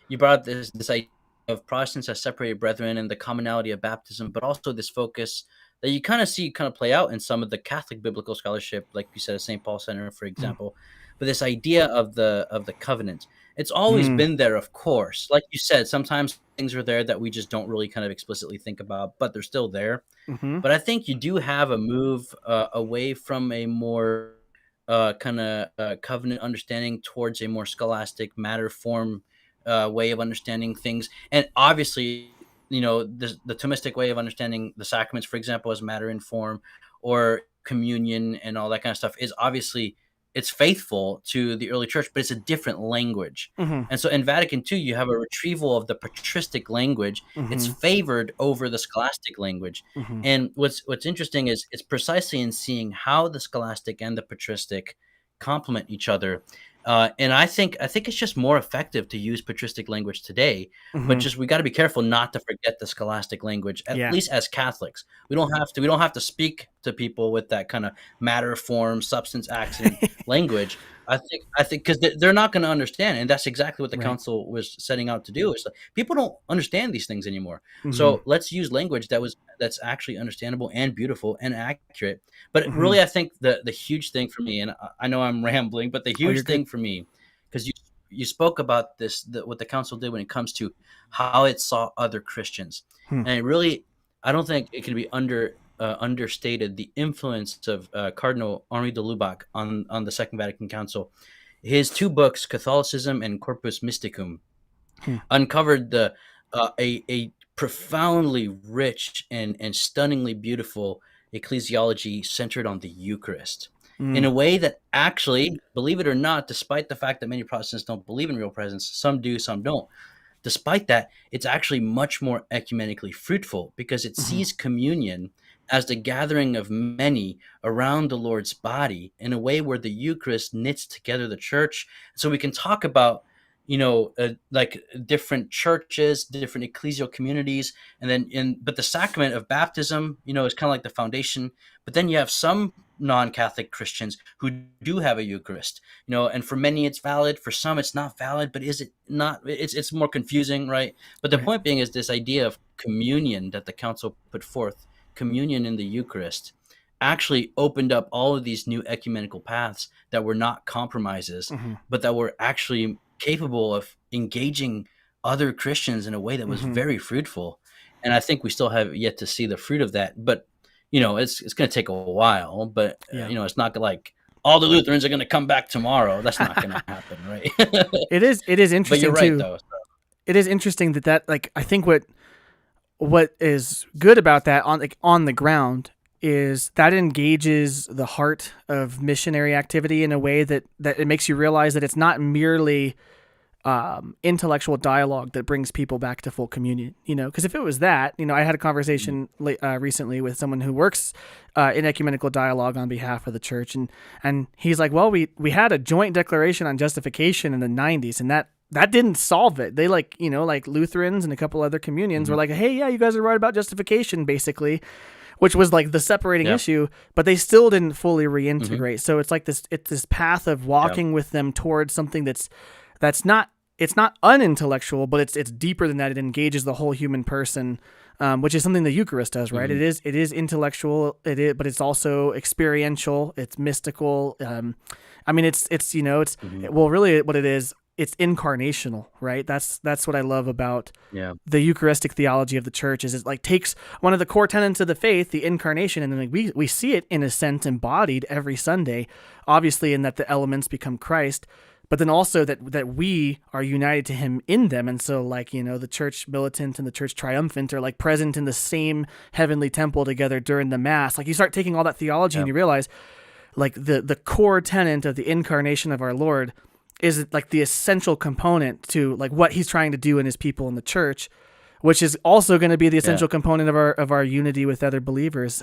Speaker 2: you brought up this idea of Protestants as separated brethren and the commonality of baptism, but also this focus that you kind of see play out in some of the Catholic biblical scholarship, like you said, at St. Paul Center, for
Speaker 1: Mm.
Speaker 2: example. But this idea of the covenant, it's always
Speaker 1: Mm.
Speaker 2: been there, of course. Like you said, sometimes things are there that we just don't really kind of explicitly think about, but they're still there.
Speaker 1: Mm-hmm.
Speaker 2: But I think you do have a move away from a more kind of covenant understanding towards a more scholastic matter form way of understanding things. And obviously, the Thomistic way of understanding the sacraments, for example, as matter and form, or communion and all that kind of stuff, is obviously, it's faithful to the early church, but it's a different language.
Speaker 1: Mm-hmm.
Speaker 2: And so in Vatican II, you have a retrieval of the patristic language. It's
Speaker 1: Mm-hmm.
Speaker 2: favored over the scholastic language.
Speaker 1: Mm-hmm.
Speaker 2: And what's interesting is it's precisely in seeing how the scholastic and the patristic complement each other. And I think it's just more effective to use patristic language today, but
Speaker 1: Mm-hmm.
Speaker 2: just we got to be careful not to forget the scholastic language. At
Speaker 1: Yeah.
Speaker 2: least as Catholics, we don't have to speak to people with that kind of matter, form, substance, accident language. I think because they're not going to understand, and that's exactly what the
Speaker 1: Right.
Speaker 2: council was setting out to do. Is like, people don't understand these things anymore,
Speaker 1: Mm-hmm.
Speaker 2: so let's use language that's actually understandable and beautiful and accurate. But
Speaker 1: Mm-hmm.
Speaker 2: really, I think the huge thing for me, and I know I'm rambling, but the
Speaker 1: Oh, you're
Speaker 2: huge
Speaker 1: good.
Speaker 2: thing for me, because you spoke about what the council did when it comes to how it saw other Christians,
Speaker 1: Hmm.
Speaker 2: and I don't think it can be understated the influence of Cardinal Henri de Lubac on the Second Vatican Council. His two books, Catholicism and Corpus Mysticum,
Speaker 1: Hmm.
Speaker 2: uncovered a profoundly rich and stunningly beautiful ecclesiology centered on the Eucharist in
Speaker 1: Mm.
Speaker 2: a way that actually, believe it or not, despite the fact that many Protestants don't believe in real presence, some do, some don't. Despite that, it's actually much more ecumenically fruitful because it
Speaker 1: Mm-hmm.
Speaker 2: sees communion as the gathering of many around the Lord's body in a way where the Eucharist knits together the church. So we can talk about, like different churches, different ecclesial communities, and then but the sacrament of baptism, is kind of like the foundation. But then you have some non-Catholic Christians who do have a Eucharist, and for many it's valid, for some it's not valid. But is it not? It's more confusing, right? But the
Speaker 1: Right.
Speaker 2: point being is this idea of communion that the council put forth, communion in the Eucharist, actually opened up all of these new ecumenical paths that were not compromises,
Speaker 1: Mm-hmm.
Speaker 2: but that were actually capable of engaging other Christians in a way that was
Speaker 1: Mm-hmm.
Speaker 2: very fruitful. And I think we still have yet to see the fruit of that. But it's going to take a while. But
Speaker 1: Yeah.
Speaker 2: it's not like all the Lutherans are going to come back tomorrow. That's not going to happen, right?
Speaker 1: It is
Speaker 2: But you're
Speaker 1: interesting
Speaker 2: right,
Speaker 1: too.
Speaker 2: though.
Speaker 1: It is interesting that like I think what is good about that on the ground is that engages the heart of missionary activity in a way that it makes you realize that it's not merely intellectual dialogue that brings people back to full communion. Because if it was that, I had a conversation recently with someone who works in ecumenical dialogue on behalf of the church, and he's like, well, we had a joint declaration on justification in the 90s, and that didn't solve it. They like Lutherans and a couple other communions were
Speaker 2: Mhm.
Speaker 1: like, hey, yeah, you guys are right about justification, basically, which was like the separating
Speaker 2: Yeah.
Speaker 1: issue, but they still didn't fully
Speaker 2: Mhm.
Speaker 1: reintegrate. So it's like this path of
Speaker 2: Yeah.
Speaker 1: walking with them towards something that's not, it's not unintellectual, but it's deeper than that. It engages the whole human person, which is something the Eucharist does, right?
Speaker 2: Mhm.
Speaker 1: It is intellectual, but it's also experiential. It's mystical. I mean,
Speaker 2: Mhm.
Speaker 1: well, really, what it is, it's incarnational, right? That's what I love about
Speaker 2: Yeah.
Speaker 1: the Eucharistic theology of the church. Is it like takes one of the core tenets of the faith, the incarnation, and then like we see it in a sense embodied every Sunday, obviously in that the elements become Christ, but then also that we are united to him in them. And so like, the church militant and the church triumphant are like present in the same heavenly temple together during the mass. Like you start taking all that theology
Speaker 2: Yeah.
Speaker 1: and you realize like the core tenet of the incarnation of our Lord is like the essential component to like what he's trying to do in his people in the church, which is also going to be the
Speaker 2: Yeah.
Speaker 1: essential component of our unity with other believers.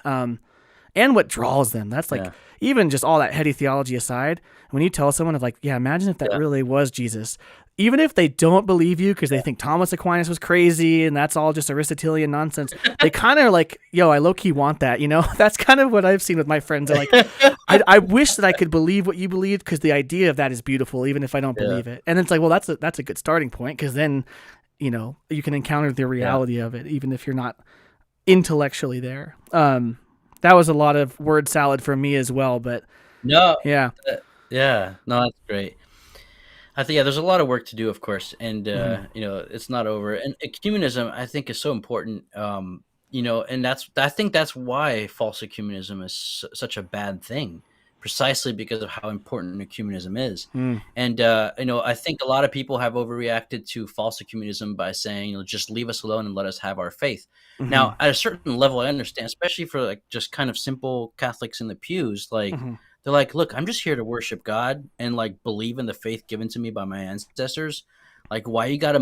Speaker 1: And what draws them. That's like,
Speaker 2: Yeah.
Speaker 1: even just all that heady theology aside, when you tell someone of like, yeah, imagine if that
Speaker 2: Yeah.
Speaker 1: really was Jesus, even if they don't believe you because they think Thomas Aquinas was crazy and that's all just Aristotelian nonsense, they kind of like, yo, I low key want that, That's kind of what I've seen with my friends. They're like, I wish that I could believe what you believed because the idea of that is beautiful, even if I don't
Speaker 2: Yeah.
Speaker 1: believe it. And it's like, well, that's a good starting point because then, you can encounter the reality of it, even if you're not intellectually there. That was a lot of word salad for me as well, but
Speaker 2: No.
Speaker 1: yeah.
Speaker 2: Yeah. No, that's great. I think, yeah, there's a lot of work to do, of course, and
Speaker 1: Hmm.
Speaker 2: it's not over. And ecumenism, I think, is so important. And I think that's why false ecumenism is such a bad thing, precisely because of how important ecumenism is.
Speaker 1: Mm.
Speaker 2: And I think a lot of people have overreacted to false ecumenism by saying, just leave us alone and let us have our faith.
Speaker 1: Hmm.
Speaker 2: Now, at a certain level, I understand, especially for like just kind of simple Catholics in the pews, like
Speaker 1: Hmm.
Speaker 2: they're like, look, I'm just here to worship God and like believe in the faith given to me by my ancestors. Like, why you got to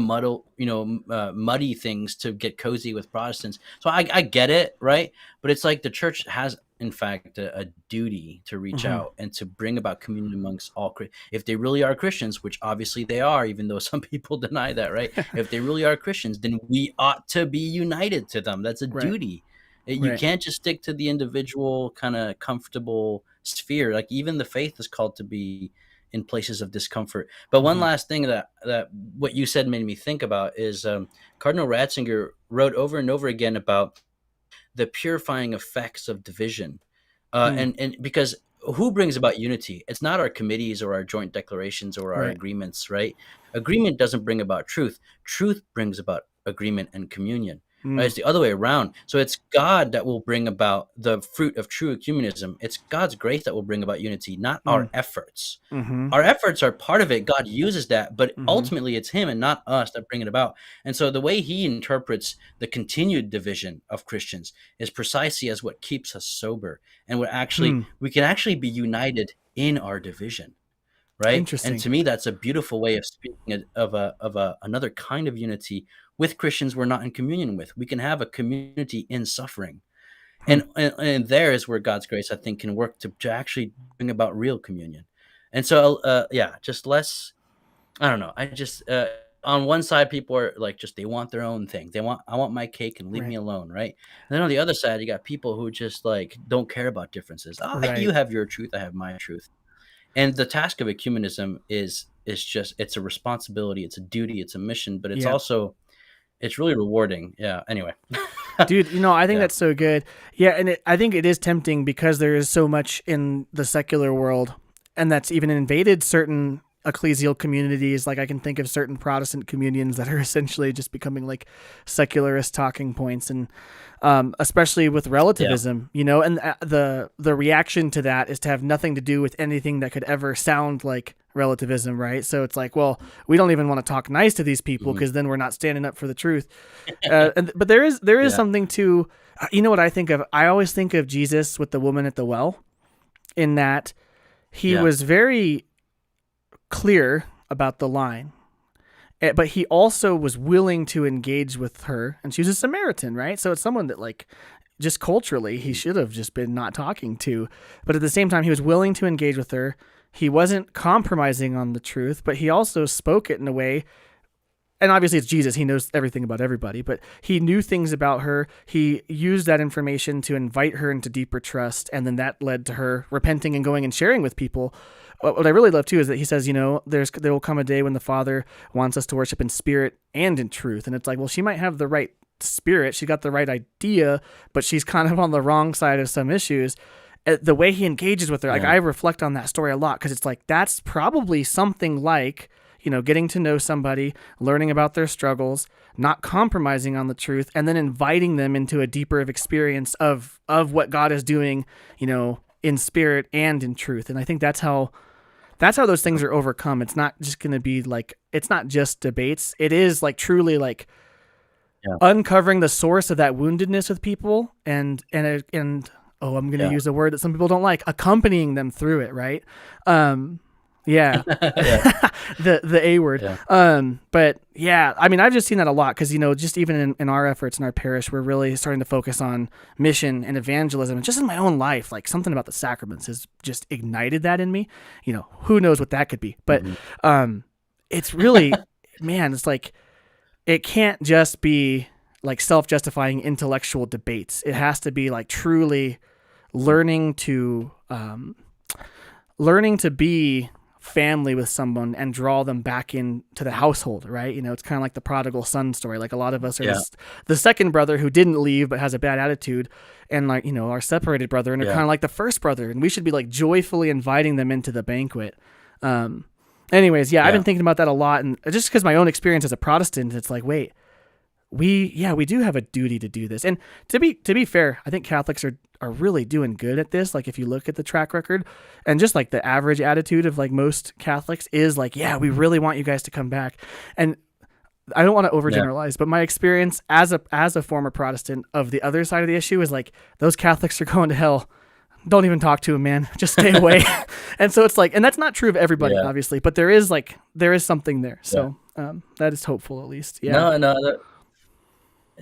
Speaker 2: muddy things to get cozy with Protestants? So I get it, right? But it's like the church has, in fact, a duty to reach
Speaker 1: Hmm.
Speaker 2: out and to bring about communion amongst all. If they really are Christians, which obviously they are, even though some people deny that, right? If they really are Christians, then we ought to be united to them. That's a
Speaker 1: Right.
Speaker 2: duty. You
Speaker 1: Right.
Speaker 2: can't just stick to the individual kind of comfortable sphere. Like even the faith is called to be in places of discomfort. But one
Speaker 1: Hmm.
Speaker 2: last thing that what you said made me think about is Cardinal Ratzinger wrote over and over again about the purifying effects of division,
Speaker 1: Mm.
Speaker 2: and because who brings about unity? It's not our committees or our joint declarations or our
Speaker 1: Right.
Speaker 2: agreements, right? Agreement doesn't bring about truth. Truth brings about agreement and communion. Right?
Speaker 1: Mm.
Speaker 2: It's the other way around. So it's God that will bring about the fruit of true ecumenism. It's God's grace that will bring about unity, not
Speaker 1: Mm.
Speaker 2: our efforts.
Speaker 1: Hmm.
Speaker 2: Our efforts are part of it. God uses that, but
Speaker 1: Hmm.
Speaker 2: ultimately it's Him and not us that bring it about. And so the way He interprets the continued division of Christians is precisely as what keeps us sober, and
Speaker 1: Hmm.
Speaker 2: we can actually be united in our division, right? And
Speaker 1: Interesting.
Speaker 2: to me, that's a beautiful way of speaking of another kind of unity with Christians we're not in communion with. We can have a community in suffering,
Speaker 1: Hmm.
Speaker 2: And there is where God's grace, I think, can work to actually bring about real communion. And so yeah, just less. I don't know. I just on one side, people are like, just they want their own thing. I want my cake and leave me
Speaker 1: Right.
Speaker 2: alone, right? And then on the other side, you got people who just like don't care about differences. You
Speaker 1: Right.
Speaker 2: have your truth, I have my truth. And the task of ecumenism is just, it's a responsibility, it's a duty, it's a mission, but it's
Speaker 1: Yeah.
Speaker 2: also, it's really rewarding. Yeah. Anyway.
Speaker 1: Dude, I think
Speaker 2: Yeah.
Speaker 1: that's so good. Yeah, and I think it is tempting because there is so much in the secular world, and that's even invaded certain ecclesial communities. Like I can think of certain Protestant communions that are essentially just becoming like secularist talking points, and especially with
Speaker 2: Yeah.
Speaker 1: relativism, and the reaction to that is to have nothing to do with anything that could ever sound like relativism, right? So it's like, well, we don't even want to talk nice to these people
Speaker 2: Mhm.
Speaker 1: because then we're not standing up for the truth. But there is
Speaker 2: Yeah.
Speaker 1: something to, what I think of. I always think of Jesus with the woman at the well, in that he
Speaker 2: Yeah.
Speaker 1: was very clear about the line, but he also was willing to engage with her, and she was a Samaritan, right? So it's someone that like just culturally he
Speaker 2: Mhm.
Speaker 1: should have just been not talking to, but at the same time he was willing to engage with her. He wasn't compromising on the truth, but he also spoke it in a way, and obviously it's Jesus, he knows everything about everybody, but he knew things about her. He used that information to invite her into deeper trust, and then that led to her repenting and going and sharing with people. What I really love too is that he says, there will come a day when the Father wants us to worship in spirit and in truth. And it's like, well, she might have the right spirit, she got the right idea, but she's kind of on the wrong side of some issues. The way he engages with her, like
Speaker 2: Yeah.
Speaker 1: I reflect on that story a lot, because it's like that's probably something like, getting to know somebody, learning about their struggles, not compromising on the truth, and then inviting them into a deeper of experience of what God is doing, in spirit and in truth. And I think that's how those things are overcome. It's not just going to be like, it's not just debates. It is like truly like
Speaker 2: Yeah.
Speaker 1: uncovering the source of that woundedness with people, and oh, I'm going to
Speaker 2: Yeah.
Speaker 1: use a word that some people don't like, accompanying them through it. Right. Yeah.
Speaker 2: Yeah.
Speaker 1: the A word.
Speaker 2: Yeah.
Speaker 1: But yeah, I mean, I've just seen that a lot because, just even in our efforts in our parish, we're really starting to focus on mission and evangelism. And just in my own life, like something about the sacraments has just ignited that in me. Who knows what that could be, but,
Speaker 2: Mhm.
Speaker 1: it's really, man, it's like, it can't just be like self-justifying intellectual debates. It has to be like truly learning to, be family with someone and draw them back into the household, right? It's kind of like the prodigal son story. Like a lot of us are
Speaker 2: Yeah.
Speaker 1: the second brother who didn't leave but has a bad attitude, and like, our separated brother, and they're
Speaker 2: Yeah.
Speaker 1: kind of like the first brother, and we should be like joyfully inviting them into the banquet. Anyways, yeah, I've been
Speaker 2: Yeah.
Speaker 1: thinking about that a lot, and just because my own experience as a Protestant, it's like, wait, we do have a duty to do this. And to be fair, I think Catholics are really doing good at this. Like if you look at the track record, and just like the average attitude of like most Catholics is like, yeah, we really want you guys to come back. And I don't want to
Speaker 2: Yeah.
Speaker 1: overgeneralize, but my experience as a former Protestant of the other side of the issue is like, those Catholics are going to hell. Don't even talk to them, man. Just stay away. And so it's like, and that's not true of everybody,
Speaker 2: Yeah.
Speaker 1: obviously, but there is something there.
Speaker 2: Yeah.
Speaker 1: So that is hopeful, at least. Yeah.
Speaker 2: No, no,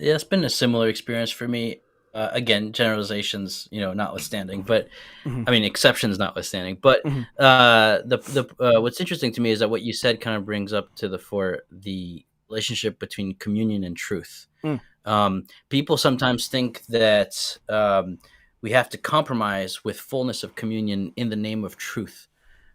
Speaker 2: yeah, it's been a similar experience for me. Again, generalizations, notwithstanding, but
Speaker 1: Hmm.
Speaker 2: I mean, exceptions notwithstanding. But
Speaker 1: Hmm.
Speaker 2: what's interesting to me is that what you said kind of brings up to the fore the relationship between communion and truth.
Speaker 1: Mm.
Speaker 2: People sometimes think that we have to compromise with fullness of communion in the name of truth,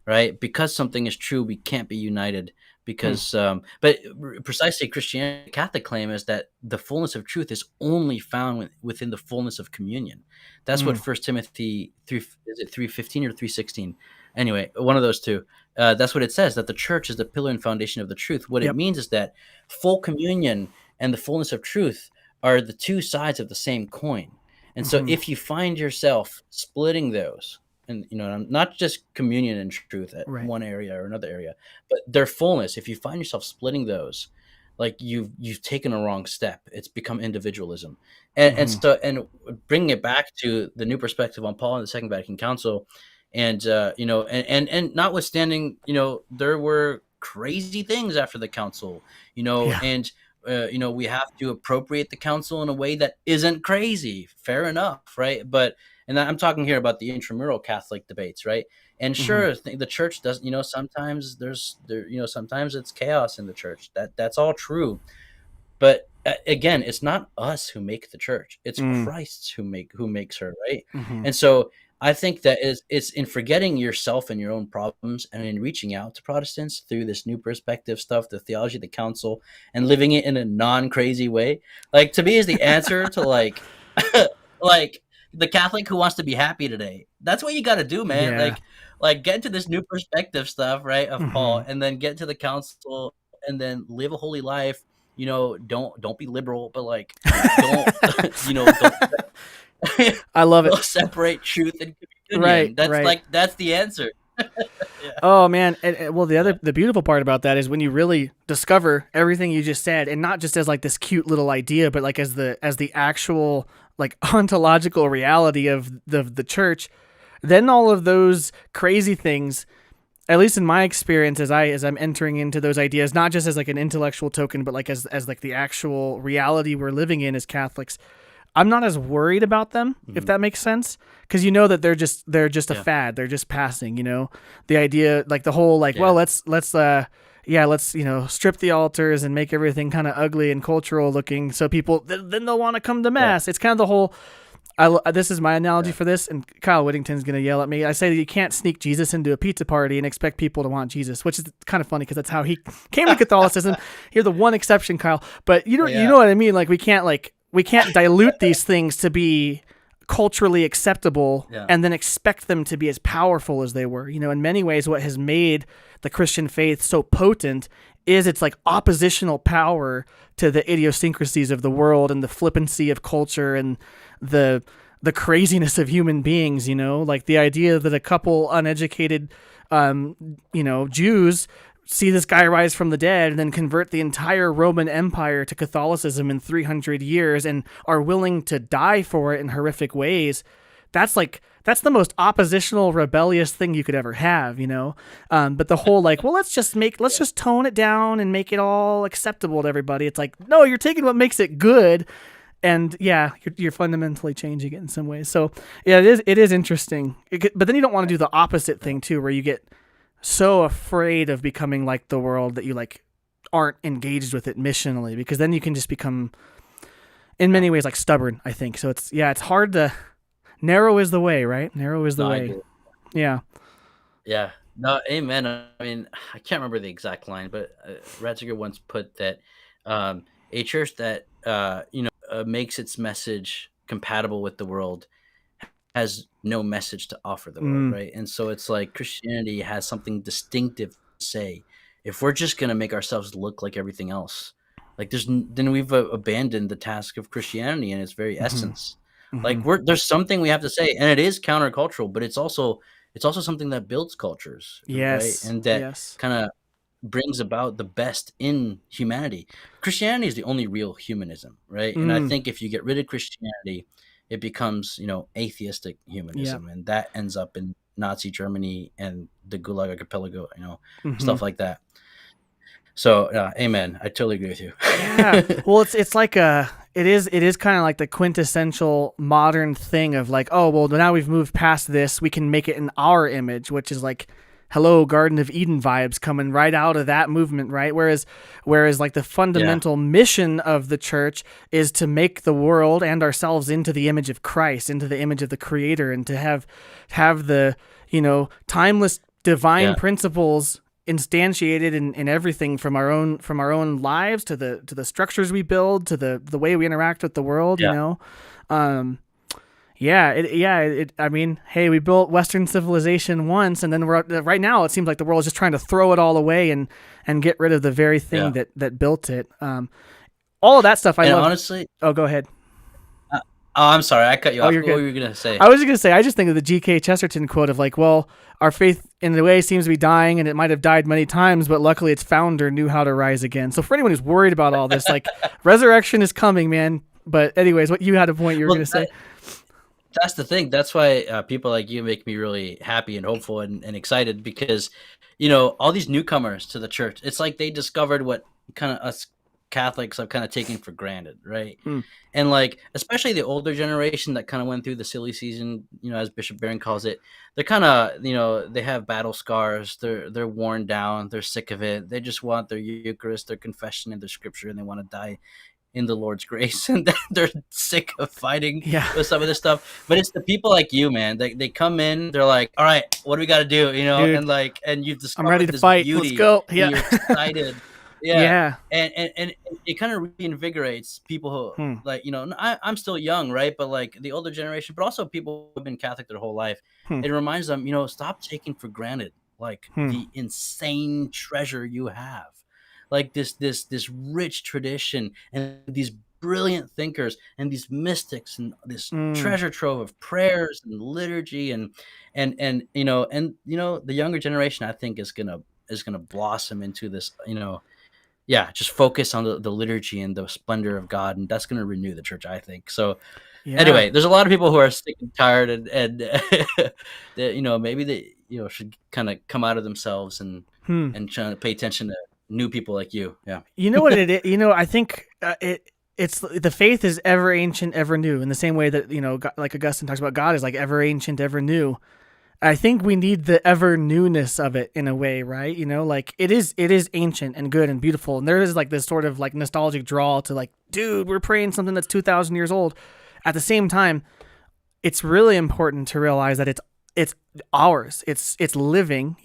Speaker 2: right? Because something is true, we can't be united.
Speaker 1: Mm.
Speaker 2: Because, but precisely Christianity, Catholic claim is that the fullness of truth is only found within the fullness of communion. That's what
Speaker 1: Mm.
Speaker 2: First Timothy 3, is it 3:15 or 3:16? Anyway, one of those two. That's what it says, that the church is the pillar and foundation of the truth. What it
Speaker 1: Yep.
Speaker 2: means is that full communion and the fullness of truth are the two sides of the same coin. And so
Speaker 1: Hmm.
Speaker 2: if you find yourself splitting those, and not just communion and truth at
Speaker 1: Right.
Speaker 2: one area or another area, but their fullness, if you find yourself splitting those, like you've taken a wrong step. It's become individualism. And
Speaker 1: Hmm.
Speaker 2: so, and bringing it back to the new perspective on Paul and the Second Vatican Council, and and notwithstanding, there were crazy things after the council,
Speaker 1: Yeah.
Speaker 2: and we have to appropriate the council in a way that isn't crazy. Fair enough, right? But and I'm talking here about the intramural Catholic debates, right? And
Speaker 1: Hmm.
Speaker 2: sure, the church does. Sometimes sometimes it's chaos in the church. That's all true. But again, it's not us who make the church; it's
Speaker 1: Mm.
Speaker 2: Christ who makes her, right?
Speaker 1: Hmm.
Speaker 2: And so I think that it's in forgetting yourself and your own problems, and in reaching out to Protestants through this new perspective stuff, the theology of the council, and living it in a non-crazy way. Like, to me, is the answer to like the Catholic who wants to be happy today. That's what you got to do, man.
Speaker 1: Yeah.
Speaker 2: Like get into this new perspective stuff, right, of Paul,
Speaker 1: Hmm.
Speaker 2: and then get to the council, and then live a holy life. Don't be liberal, but don't don't
Speaker 1: I love it.
Speaker 2: don't separate truth and
Speaker 1: Right,
Speaker 2: communion. That's
Speaker 1: right.
Speaker 2: that's the answer. Yeah.
Speaker 1: Oh man, well
Speaker 2: Yeah.
Speaker 1: the beautiful part about that is when you really discover everything you just said, and not just as like this cute little idea, but like as the actual like ontological reality of the church. Then all of those crazy things, at least in my experience, as I'm entering into those ideas, not just as like an intellectual token, but like as like the actual reality we're living in as Catholics, I'm not as worried about them, if
Speaker 2: Mhm.
Speaker 1: that makes sense, because you know that they're just a
Speaker 2: Yeah.
Speaker 1: fad, they're just passing. The idea, like the whole like, well,
Speaker 2: Yeah.
Speaker 1: let's strip the altars and make everything kind of ugly and cultural looking, so people then they'll want to come to
Speaker 2: Yeah.
Speaker 1: mass. It's kind of the whole. This is my analogy
Speaker 2: Yeah.
Speaker 1: for this, and Kyle Whittington's gonna yell at me. I say that you can't sneak Jesus into a pizza party and expect people to want Jesus, which is kind of funny because that's how he came to Catholicism. You're the one exception, Kyle, but you
Speaker 2: Yeah.
Speaker 1: know what I mean. Like we can't dilute these things to be culturally acceptable
Speaker 2: Yeah.
Speaker 1: and then expect them to be as powerful as they were. In many ways, what has made the Christian faith so potent is its like oppositional power to the idiosyncrasies of the world and the flippancy of culture and the craziness of human beings. Like the idea that a couple uneducated Jews see this guy rise from the dead and then convert the entire Roman Empire to Catholicism in 300 years and are willing to die for it in horrific ways. That's the most oppositional, rebellious thing you could ever have. But the whole like, well, let's just tone it down and make it all acceptable to everybody. It's like, no, you're taking what makes it good, and yeah, you're fundamentally changing it in some ways. So yeah, it is interesting. But then you don't want to do the opposite thing too, where you get so afraid of becoming like the world that you like aren't engaged with it missionally, because then you can just become in many ways like stubborn, I think. So it's hard to narrow is the way, right? Narrow is the
Speaker 2: No, I
Speaker 1: way.
Speaker 2: agree.
Speaker 1: Yeah.
Speaker 2: Yeah. No, amen. I mean, I can't remember the exact line, but Ratzinger once put that a church that makes its message compatible with the world has no message to offer the world,
Speaker 1: Mm.
Speaker 2: right? And so it's like Christianity has something distinctive to say. If we're just going to make ourselves look like everything else, like then we've abandoned the task of Christianity in its very
Speaker 1: Hmm.
Speaker 2: essence.
Speaker 1: Hmm.
Speaker 2: Like there's something we have to say, and it is countercultural, but it's also something that builds cultures, right?
Speaker 1: Yes.
Speaker 2: And that
Speaker 1: Yes.
Speaker 2: kind of brings about the best in humanity. Christianity is the only real humanism, right? And I
Speaker 1: Mm.
Speaker 2: think if you get rid of Christianity, it becomes, atheistic
Speaker 1: Yeah.
Speaker 2: humanism, and that ends up in Nazi Germany and the Gulag Archipelago,
Speaker 1: Hmm.
Speaker 2: stuff like that. So, amen. I totally agree with you.
Speaker 1: Yeah. Well, it's like it is kind of like the quintessential modern thing of like, oh, well, now we've moved past this, we can make it in our image, which is like, hello, Garden of Eden vibes coming right out of that movement, right? Whereas like the
Speaker 2: Yeah,
Speaker 1: fundamental mission of the church is to make the world and ourselves into the image of Christ, into the image of the Creator, and to have the timeless divine
Speaker 2: yeah,
Speaker 1: principles instantiated in everything from our own lives to the structures we build to the way we interact with the world.
Speaker 2: yeah,
Speaker 1: Um, I mean, hey, we built Western civilization once, and then right now it seems like the world is just trying to throw it all away and get rid of the very thing
Speaker 2: yeah.
Speaker 1: that built it. All of that stuff I
Speaker 2: And
Speaker 1: love.
Speaker 2: honestly,
Speaker 1: Oh, go ahead.
Speaker 2: oh, I'm sorry, I cut you
Speaker 1: Oh,
Speaker 2: off.
Speaker 1: you're
Speaker 2: What were
Speaker 1: good.
Speaker 2: you gonna say?
Speaker 1: I was going to say, I just think of the G.K. Chesterton quote of like, well, our faith in a way seems to be dying, and it might have died many times, but luckily its founder knew how to rise again. So for anyone who's worried about all this, like, resurrection is coming, man. But anyways, what you had a point you were
Speaker 2: Well,
Speaker 1: going to say?
Speaker 2: that's the thing. That's why people like you make me really happy and hopeful and excited, because, all these newcomers to the church, it's like they discovered what kind of us Catholics have kind of taken for granted, right?
Speaker 1: Hmm.
Speaker 2: And like, especially the older generation that kind of went through the silly season, as Bishop Barron calls it, they're kind of, they have battle scars. They're worn down. They're sick of it. They just want their Eucharist, their confession, and their scripture, and they want to die in the Lord's grace, and they're sick of fighting
Speaker 1: Yeah.
Speaker 2: with some of this stuff. But it's the people like you, man. They come in, they're like, "All right, what do we got to do?"
Speaker 1: Dude,
Speaker 2: and you've
Speaker 1: I'm ready
Speaker 2: discovered
Speaker 1: to
Speaker 2: this
Speaker 1: fight.
Speaker 2: beauty.
Speaker 1: Let's go.
Speaker 2: And
Speaker 1: Yeah.
Speaker 2: you're excited. Yeah.
Speaker 1: Yeah.
Speaker 2: And it kind of reinvigorates people who, like, I'm still young, right? But like the older generation, but also people who've been Catholic their whole life. It reminds them, stop taking for granted like the insane treasure you have. Like this rich tradition and these brilliant thinkers and these mystics and this treasure trove of prayers and liturgy and the younger generation, I think, is gonna blossom into this, just focus on the liturgy and the splendor of God, and that's gonna renew the church, I think. So anyway, there's a lot of people who are sick and tired and maybe they should kind of come out of themselves and try to pay attention to new people like you. Yeah.
Speaker 1: You know what it is? I think it's the faith is ever ancient, ever new, in the same way that, God, like Augustine talks about, God is like ever ancient, ever new. I think we need the ever newness of it in a way, right? Like it is ancient and good and beautiful. And there is like this sort of like nostalgic draw to like, dude, we're praying something that's 2,000 years old. At the same time, it's really important to realize that it's ours. It's living,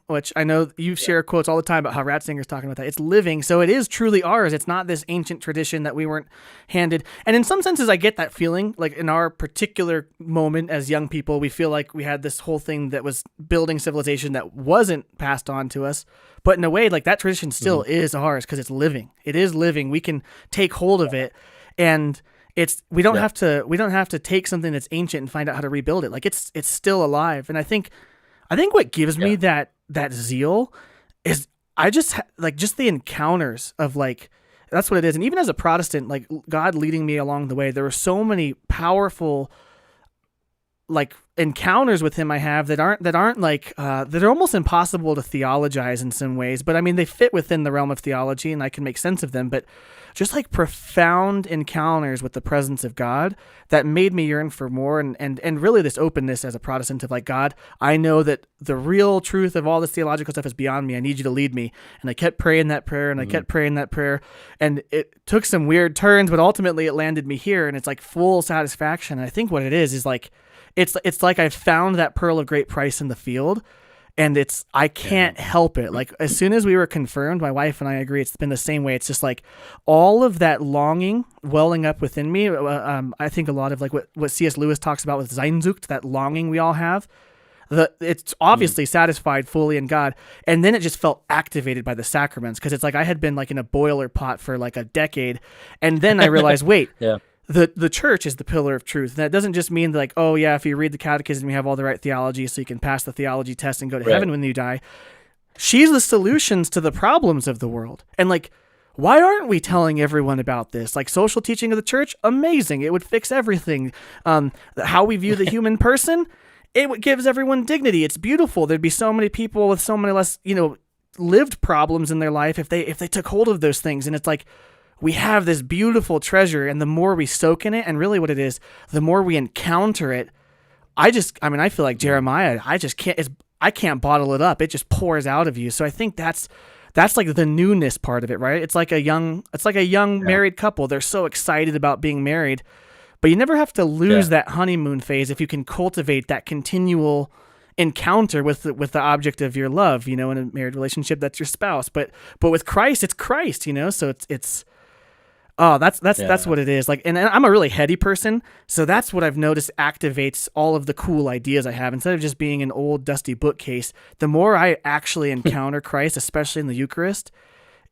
Speaker 1: which I know you share quotes all the time about how Ratzinger's talking about that. It's living. So it is truly ours. It's not this ancient tradition that we weren't handed. And in some senses, I get that feeling. Like in our particular moment as young people, we feel like we had this whole thing that was building civilization that wasn't passed on to us. But in a way, like that tradition still is ours because it's living. It is living. We can take hold of it, and we don't have to take something that's ancient and find out how to rebuild it. Like it's still alive. And I think what gives me that zeal is just the encounters of like, that's what it is. And even as a Protestant, like God leading me along the way, there were so many powerful like encounters with him I have that aren't like that are almost impossible to theologize in some ways, but I mean they fit within the realm of theology and I can make sense of them, but just like profound encounters with the presence of God that made me yearn for more, and really this openness as a Protestant of like, God, I know that the real truth of all this theological stuff is beyond me. I need you to lead me. And I kept praying that prayer and I kept praying that prayer, and it took some weird turns, but ultimately it landed me here, and it's like full satisfaction. And I think what it is like it's like I found that pearl of great price in the field, and I can't help it. Like as soon as we were confirmed, my wife and I agree, it's been the same way. It's just like all of that longing welling up within me. I think a lot of like what C.S. Lewis talks about with Sehnsucht, that longing we all have. It's obviously satisfied fully in God, and then it just felt activated by the sacraments, because it's like I had been like in a boiler pot for like a decade, and then I realized, wait. The church is the pillar of truth. And that doesn't just mean like, oh yeah, if you read the catechism, you have all the right theology so you can pass the theology test and go to heaven when you die. She's the solutions to the problems of the world. And like, why aren't we telling everyone about this? Like social teaching of the church, amazing. It would fix everything. How we view the human person, it gives everyone dignity. It's beautiful. There'd be so many people with so many less, lived problems in their life if they took hold of those things. And it's like, we have this beautiful treasure, and the more we soak in it, and really what it is, the more we encounter it. I feel like Jeremiah, I can't bottle it up. It just pours out of you. So I think that's like the newness part of it, right? It's like a young married couple. They're so excited about being married, but you never have to lose that honeymoon phase if you can cultivate that continual encounter with the object of your love, in a married relationship, that's your spouse. But with Christ, it's Christ, so it's that's what it is. Like, and I'm a really heady person, so that's what I've noticed activates all of the cool ideas I have. Instead of just being an old dusty bookcase, the more I actually encounter Christ, especially in the Eucharist,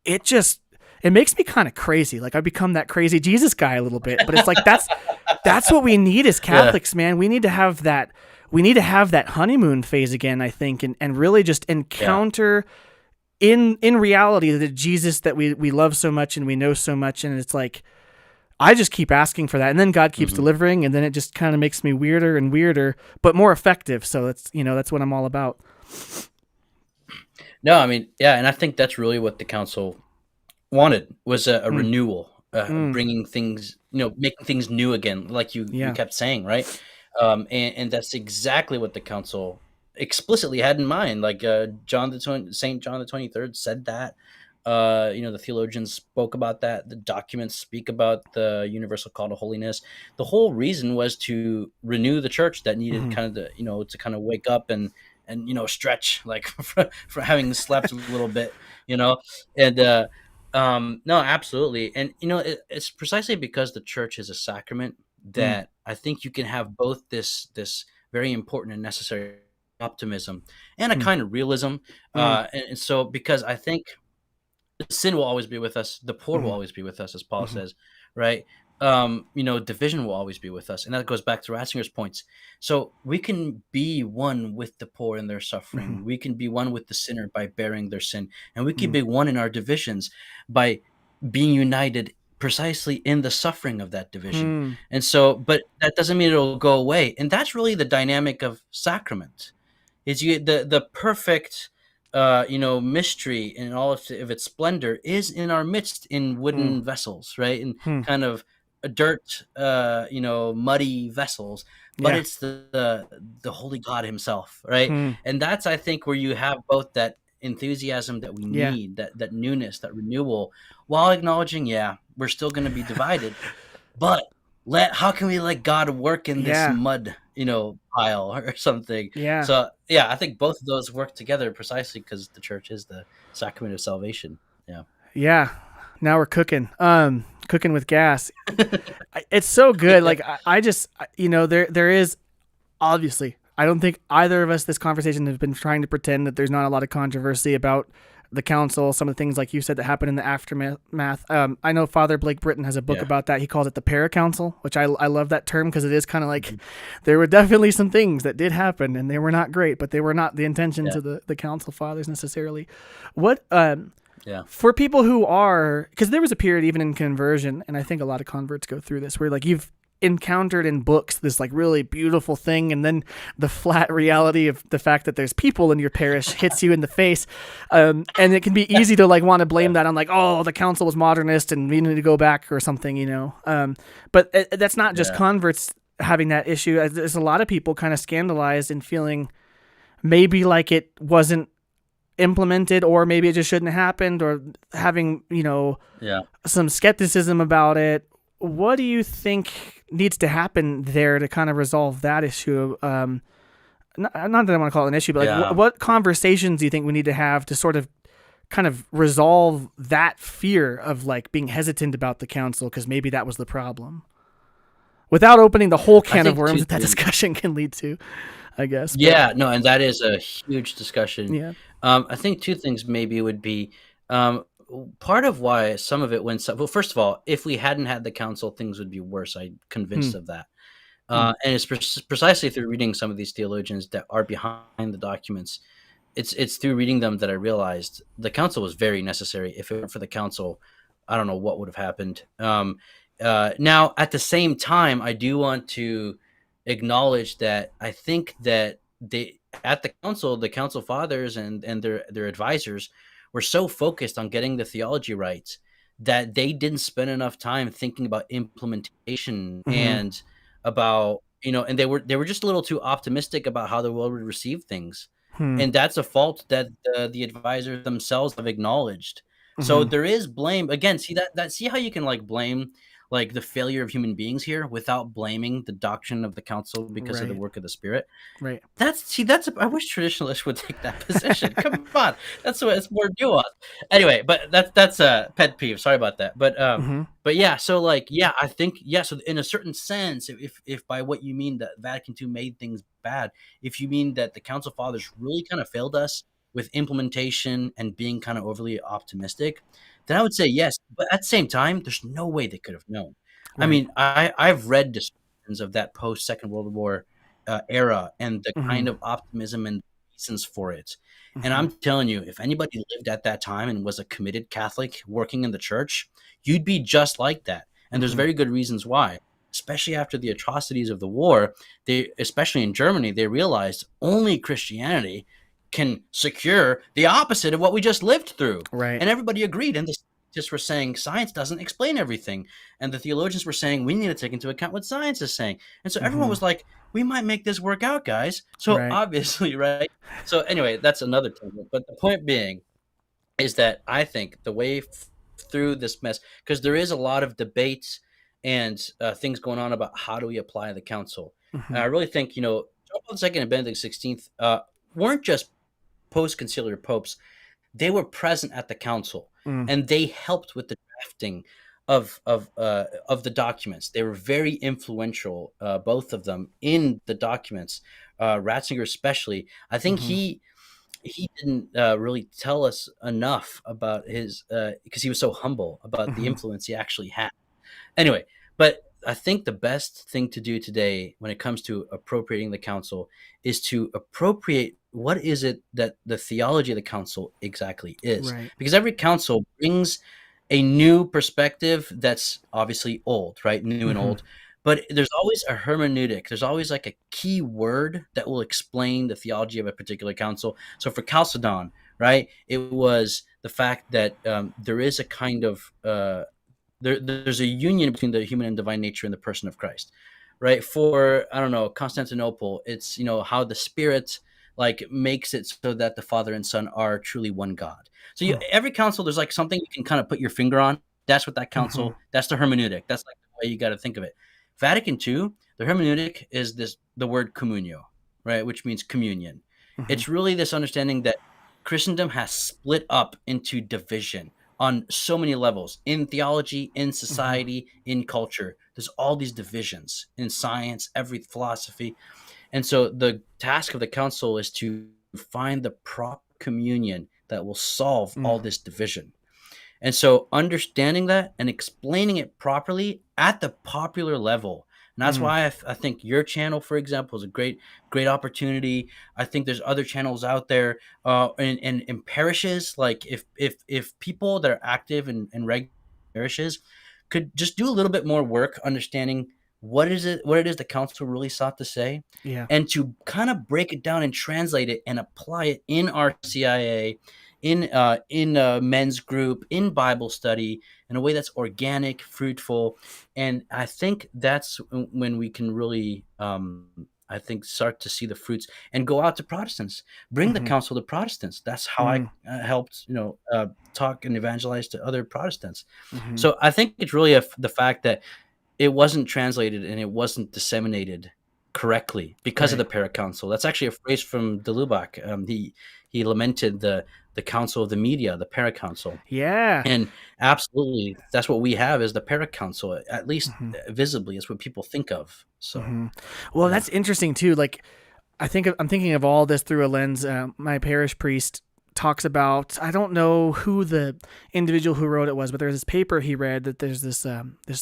Speaker 1: it makes me kind of crazy. Like I become that crazy Jesus guy a little bit. But it's like that's what we need as Catholics, man. We need to have that. We need to have that honeymoon phase again, I think, and really just encounter in reality the Jesus that we love so much and we know so much. And it's like, I just keep asking for that, and then God keeps delivering, and then it just kind of makes me weirder and weirder, but more effective. So that's what I'm all about.
Speaker 2: No, I mean, yeah, and I think that's really what the council wanted was a
Speaker 1: Mm.
Speaker 2: renewal,
Speaker 1: Mm.
Speaker 2: bringing things, making things new again, like you
Speaker 1: Yeah.
Speaker 2: kept saying, right? And that's exactly what the council explicitly had in mind. Like Saint John the 23rd said that. The theologians spoke about that. The documents speak about the universal call to holiness. The whole reason was to renew the church that needed
Speaker 1: Mhm.
Speaker 2: kind of to kind of wake up and stretch, like for having slept a little bit, you know, and no, absolutely. And it's precisely because the church is a sacrament
Speaker 1: Mm.
Speaker 2: that I think you can have both this very important and necessary optimism and a
Speaker 1: Mm.
Speaker 2: kind of realism.
Speaker 1: Mm.
Speaker 2: And so, because I think sin will always be with us, the poor will
Speaker 1: Mhm.
Speaker 2: always be with us, as Paul
Speaker 1: Mhm.
Speaker 2: says, right? Division will always be with us, and that goes back to Ratzinger's points. So we can be one with the poor in their
Speaker 1: Mhm.
Speaker 2: suffering. We can be one with the sinner by bearing their sin, and we can
Speaker 1: Mm.
Speaker 2: be one in our divisions by being united precisely in the suffering of that division.
Speaker 1: Hmm.
Speaker 2: And so, but that doesn't mean it'll go away. And that's really the dynamic of sacrament. Is you the perfect mystery in all of its splendor is in our midst in
Speaker 1: Hmm.
Speaker 2: wooden vessels, right? And
Speaker 1: Hmm.
Speaker 2: kind of dirt, muddy vessels, but
Speaker 1: Yeah.
Speaker 2: it's the holy God himself, right?
Speaker 1: Hmm.
Speaker 2: And that's, I think, where you have both that enthusiasm that we
Speaker 1: Yeah.
Speaker 2: need, that newness, that renewal, while acknowledging, yeah, we're still going to be divided, but how can we let God work in this
Speaker 1: Yeah.
Speaker 2: mud, pile or something?
Speaker 1: Yeah.
Speaker 2: So yeah, I think both of those work together precisely because the church is the sacrament of salvation. Yeah.
Speaker 1: Yeah. Now we're cooking. Cooking with gas. It's so good.
Speaker 2: Yeah.
Speaker 1: Like I just, there is obviously. I don't think either of us this conversation has been trying to pretend that there's not a lot of controversy about the council, some of the things like you said that happened in the aftermath. I know Father Blake Britton has a book
Speaker 2: Yeah.
Speaker 1: about that. He calls it the Paracouncil, which I love that term because it is kind of like
Speaker 2: Mhm.
Speaker 1: there were definitely some things that did happen and they were not great, but they were not the intentions
Speaker 2: Yeah.
Speaker 1: of the council fathers necessarily. What
Speaker 2: Yeah.
Speaker 1: for people who are, because there was a period even in conversion, and I think a lot of converts go through this, where like you've encountered in books this like really beautiful thing, and then the flat reality of the fact that there's people in your parish hits you in the face, and it can be easy to like want to blame
Speaker 2: Yeah.
Speaker 1: that on like, oh, the council was modernist and we need to go back or something. But that's not just
Speaker 2: Yeah.
Speaker 1: converts having that issue. There's a lot of people kind of scandalized and feeling maybe like it wasn't implemented, or maybe it just shouldn't have happened, or having
Speaker 2: Yeah.
Speaker 1: some skepticism about it. What do you think needs to happen there to kind of resolve that issue? Not that I want to call it an issue, but like
Speaker 2: Yeah.
Speaker 1: what conversations do you think we need to have to sort of kind of resolve that fear of like being hesitant about the council because maybe that was the problem, without opening the whole
Speaker 2: I
Speaker 1: can of
Speaker 2: think
Speaker 1: worms
Speaker 2: two
Speaker 1: that that
Speaker 2: things.
Speaker 1: discussion can lead to, I guess. But
Speaker 2: Yeah, no, and that is a huge discussion.
Speaker 1: yeah.
Speaker 2: I think two things maybe would be part of why some of it went so well. First of all, if we hadn't had the council, things would be worse. I'm
Speaker 1: Hmm.
Speaker 2: convinced of that.
Speaker 1: Hmm.
Speaker 2: And it's precisely through reading some of these theologians that are behind the documents. It's through reading them that I realized the council was very necessary. If it weren't for the council, I don't know what would have happened. Now, at the same time, I do want to acknowledge that I think that they at the council fathers and their advisors were so focused on getting the theology right that they didn't spend enough time thinking about implementation
Speaker 1: Hmm.
Speaker 2: and about and they were just a little too optimistic about how the world would receive things,
Speaker 1: Hmm.
Speaker 2: and that's a fault that the advisors themselves have acknowledged. So
Speaker 1: Hmm.
Speaker 2: there is blame again. See that see how you can like blame like the failure of human beings here without blaming the doctrine of the council because of the
Speaker 1: Right.
Speaker 2: work of the Spirit.
Speaker 1: Right.
Speaker 2: I wish traditionalists would take that position. Come on, it's more nuanced. Anyway, but that's a pet peeve. Sorry about that.
Speaker 1: Hmm.
Speaker 2: But yeah, so like yeah, I think yeah. So in a certain sense, if by what you mean that Vatican II made things bad, if you mean that the Council Fathers really kind of failed us with implementation and being kind of overly optimistic, then I would say yes. But at the same time, there's no way they could have known. I
Speaker 1: Right.
Speaker 2: mean, I've read descriptions of that post Second World War era and the
Speaker 1: Hmm.
Speaker 2: kind of optimism and reasons for it. And
Speaker 1: Hmm.
Speaker 2: I'm telling you, if anybody lived at that time and was a committed Catholic working in the church, you'd be just like that. And there's
Speaker 1: Hmm.
Speaker 2: very good reasons why. Especially after the atrocities of the war, especially in Germany, they realized only Christianity can secure the opposite of what we just lived through.
Speaker 1: Right.
Speaker 2: And everybody agreed. And the scientists were saying science doesn't explain everything, and the theologians were saying we need to take into account what science is saying. And so everyone
Speaker 1: Mm-hmm.
Speaker 2: was like, we might make this work out, guys. So
Speaker 1: Right.
Speaker 2: obviously, right? So anyway, that's another tangent. But the point being is that I think the way through this mess, because there is a lot of debates and things going on about how do we apply the council. And
Speaker 1: Mm-hmm.
Speaker 2: I really think, John Paul II and Benedict XVI weren't just post-conciliar popes. They were present at the council,
Speaker 1: Mm.
Speaker 2: and they helped with the drafting of the documents. They were very influential, both of them, in the documents. Ratzinger, especially, I think
Speaker 1: Mm-hmm.
Speaker 2: he didn't really tell us enough about his because he was so humble about the
Speaker 1: Mm-hmm.
Speaker 2: influence he actually had. Anyway, but I think the best thing to do today when it comes to appropriating the council is to appropriate what is it that the theology of the council exactly is.
Speaker 1: Right.
Speaker 2: Because every council brings a new perspective that's obviously old, right? New and
Speaker 1: Mm-hmm.
Speaker 2: old. But there's always a hermeneutic. There's always like a key word that will explain the theology of a particular council. So for Chalcedon, right, it was the fact that there is a kind of there's a union between the human and divine nature in the person of Christ, right? For I don't know, Constantinople, it's how the Spirit like makes it so that the Father and Son are truly one God. So every council, there's like something you can kind of put your finger on. That's what that
Speaker 1: Mm-hmm.
Speaker 2: council. That's the hermeneutic. That's like the way you got to think of it. Vatican II, the hermeneutic is the word communio, right, which means communion.
Speaker 1: Mm-hmm.
Speaker 2: It's really this understanding that Christendom has split up into division on so many levels in theology, in
Speaker 1: Mm-hmm.
Speaker 2: society, in culture. There's all these divisions in science, every philosophy. And so the task of the council is to find the proper communion that will solve
Speaker 1: Mm.
Speaker 2: all this division. And so understanding that and explaining it properly at the popular level. And that's
Speaker 1: Mm.
Speaker 2: why I think your channel, for example, is a great opportunity. I think there's other channels out there in parishes. Like if people that are active in regular parishes could just do a little bit more work understanding what it is the council really sought to say,
Speaker 1: Yeah.
Speaker 2: and to kind of break it down and translate it and apply it in our CIA, in men's group, in Bible study, in a way that's organic, fruitful. And I think that's when we can really I think start to see the fruits and go out to Protestants, bring the
Speaker 1: Mm-hmm.
Speaker 2: council to Protestants. That's how I
Speaker 1: Mm.
Speaker 2: helped talk and evangelize to other Protestants.
Speaker 1: Mm-hmm.
Speaker 2: So I think it's really the fact that it wasn't translated and it wasn't disseminated correctly because of
Speaker 1: Right.
Speaker 2: the paracouncil. That's actually a phrase from de Lubac. He lamented the council of the media, the paracouncil.
Speaker 1: Yeah.
Speaker 2: And absolutely, that's what we have is the paracouncil, at least
Speaker 1: Mm-hmm.
Speaker 2: visibly, is what people think of. So,
Speaker 1: Mm-hmm. Well,
Speaker 2: yeah.
Speaker 1: that's interesting too. Like, I'm thinking of all this through a lens. My parish priest talks about. I don't know who the individual who wrote it was, but there's this paper he read that there's this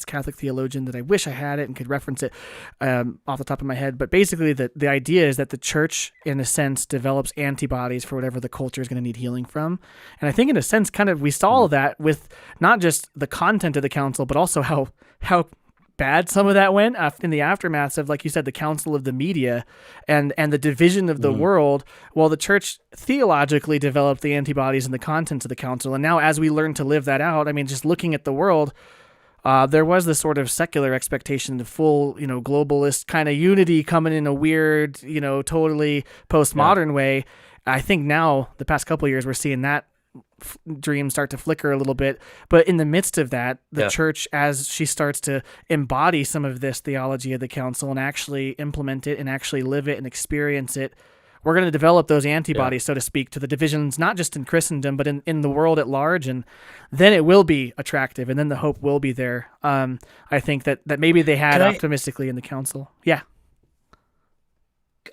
Speaker 1: Catholic theologian that I wish I had it and could reference it off the top of my head. But basically, the idea is that the church, in a sense, develops antibodies for whatever the culture is going to need healing from. And I think, in a sense, kind of we saw that with not just the content of the council, but also how bad some of that went in the aftermath of, like you said, the council of the media and the division of the
Speaker 2: Mhm.
Speaker 1: world. Well, the church theologically developed the antibodies and the contents of the council. And now as we learn to live that out, I mean, just looking at the world, there was this sort of secular expectation of full, globalist kind of unity coming in a weird, totally
Speaker 2: Yeah.
Speaker 1: postmodern way. I think now, the past couple of years, we're seeing that dream start to flicker a little bit. But in the midst of that, the
Speaker 2: Yeah.
Speaker 1: church, as she starts to embody some of this theology of the council and actually implement it and actually live it and experience it, we're going to develop those
Speaker 2: Yeah.
Speaker 1: antibodies, so to speak, to the divisions, not just in Christendom, but in the world at large. And then it will be attractive, and then the hope will be there. I think that maybe they had
Speaker 2: Can I
Speaker 1: optimistically in the council. Yeah.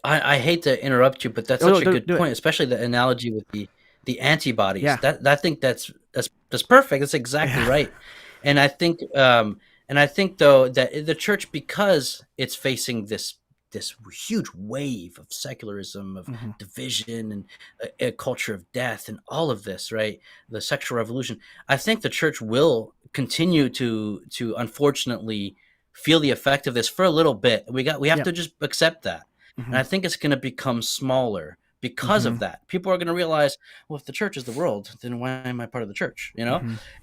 Speaker 2: I hate to interrupt you, but that's
Speaker 1: Oh, no,
Speaker 2: such a good
Speaker 1: do it.
Speaker 2: point, especially the analogy with the antibodies.
Speaker 1: Yeah.
Speaker 2: That I think that's perfect. That's exactly
Speaker 1: Yeah.
Speaker 2: right. And I think though that the church, because it's facing this huge wave of secularism, of
Speaker 1: Mm-hmm.
Speaker 2: division, and a culture of death, and all of this, right? The sexual revolution. I think the church will continue to unfortunately feel the effect of this for a little bit. We have
Speaker 1: Yep.
Speaker 2: to just accept that. And
Speaker 1: Mm-hmm.
Speaker 2: I think it's going to become smaller, because of that. People are going to realize, well, if the church is the world, then why am I part of the church?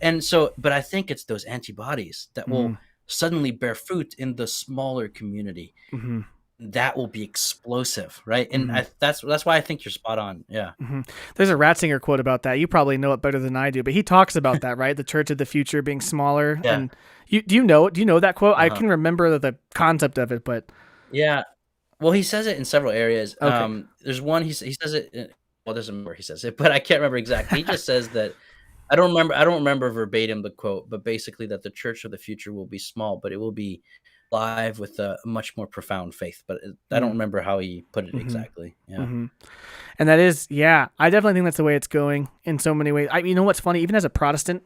Speaker 2: And so, but I think it's those antibodies that will suddenly bear fruit in the smaller community. That will be explosive, right? And that's why I think you're spot on. Yeah.
Speaker 1: There's a Ratzinger quote about that. You probably know it better than I do, but he talks about that, right? The church of the future being smaller.
Speaker 2: Yeah.
Speaker 1: And do you know that quote? I can remember the concept of it, but
Speaker 2: yeah. Well, he says it in several areas.
Speaker 1: Okay.
Speaker 2: There's one he says it. Well, there's where he says it, but I can't remember exactly. He just says that. I don't remember verbatim the quote, but basically that the church of the future will be small, but it will be live with a much more profound faith. But I don't remember how he put it exactly. Yeah.
Speaker 1: And that is, I definitely think that's the way it's going in so many ways. You know what's funny? Even as a Protestant,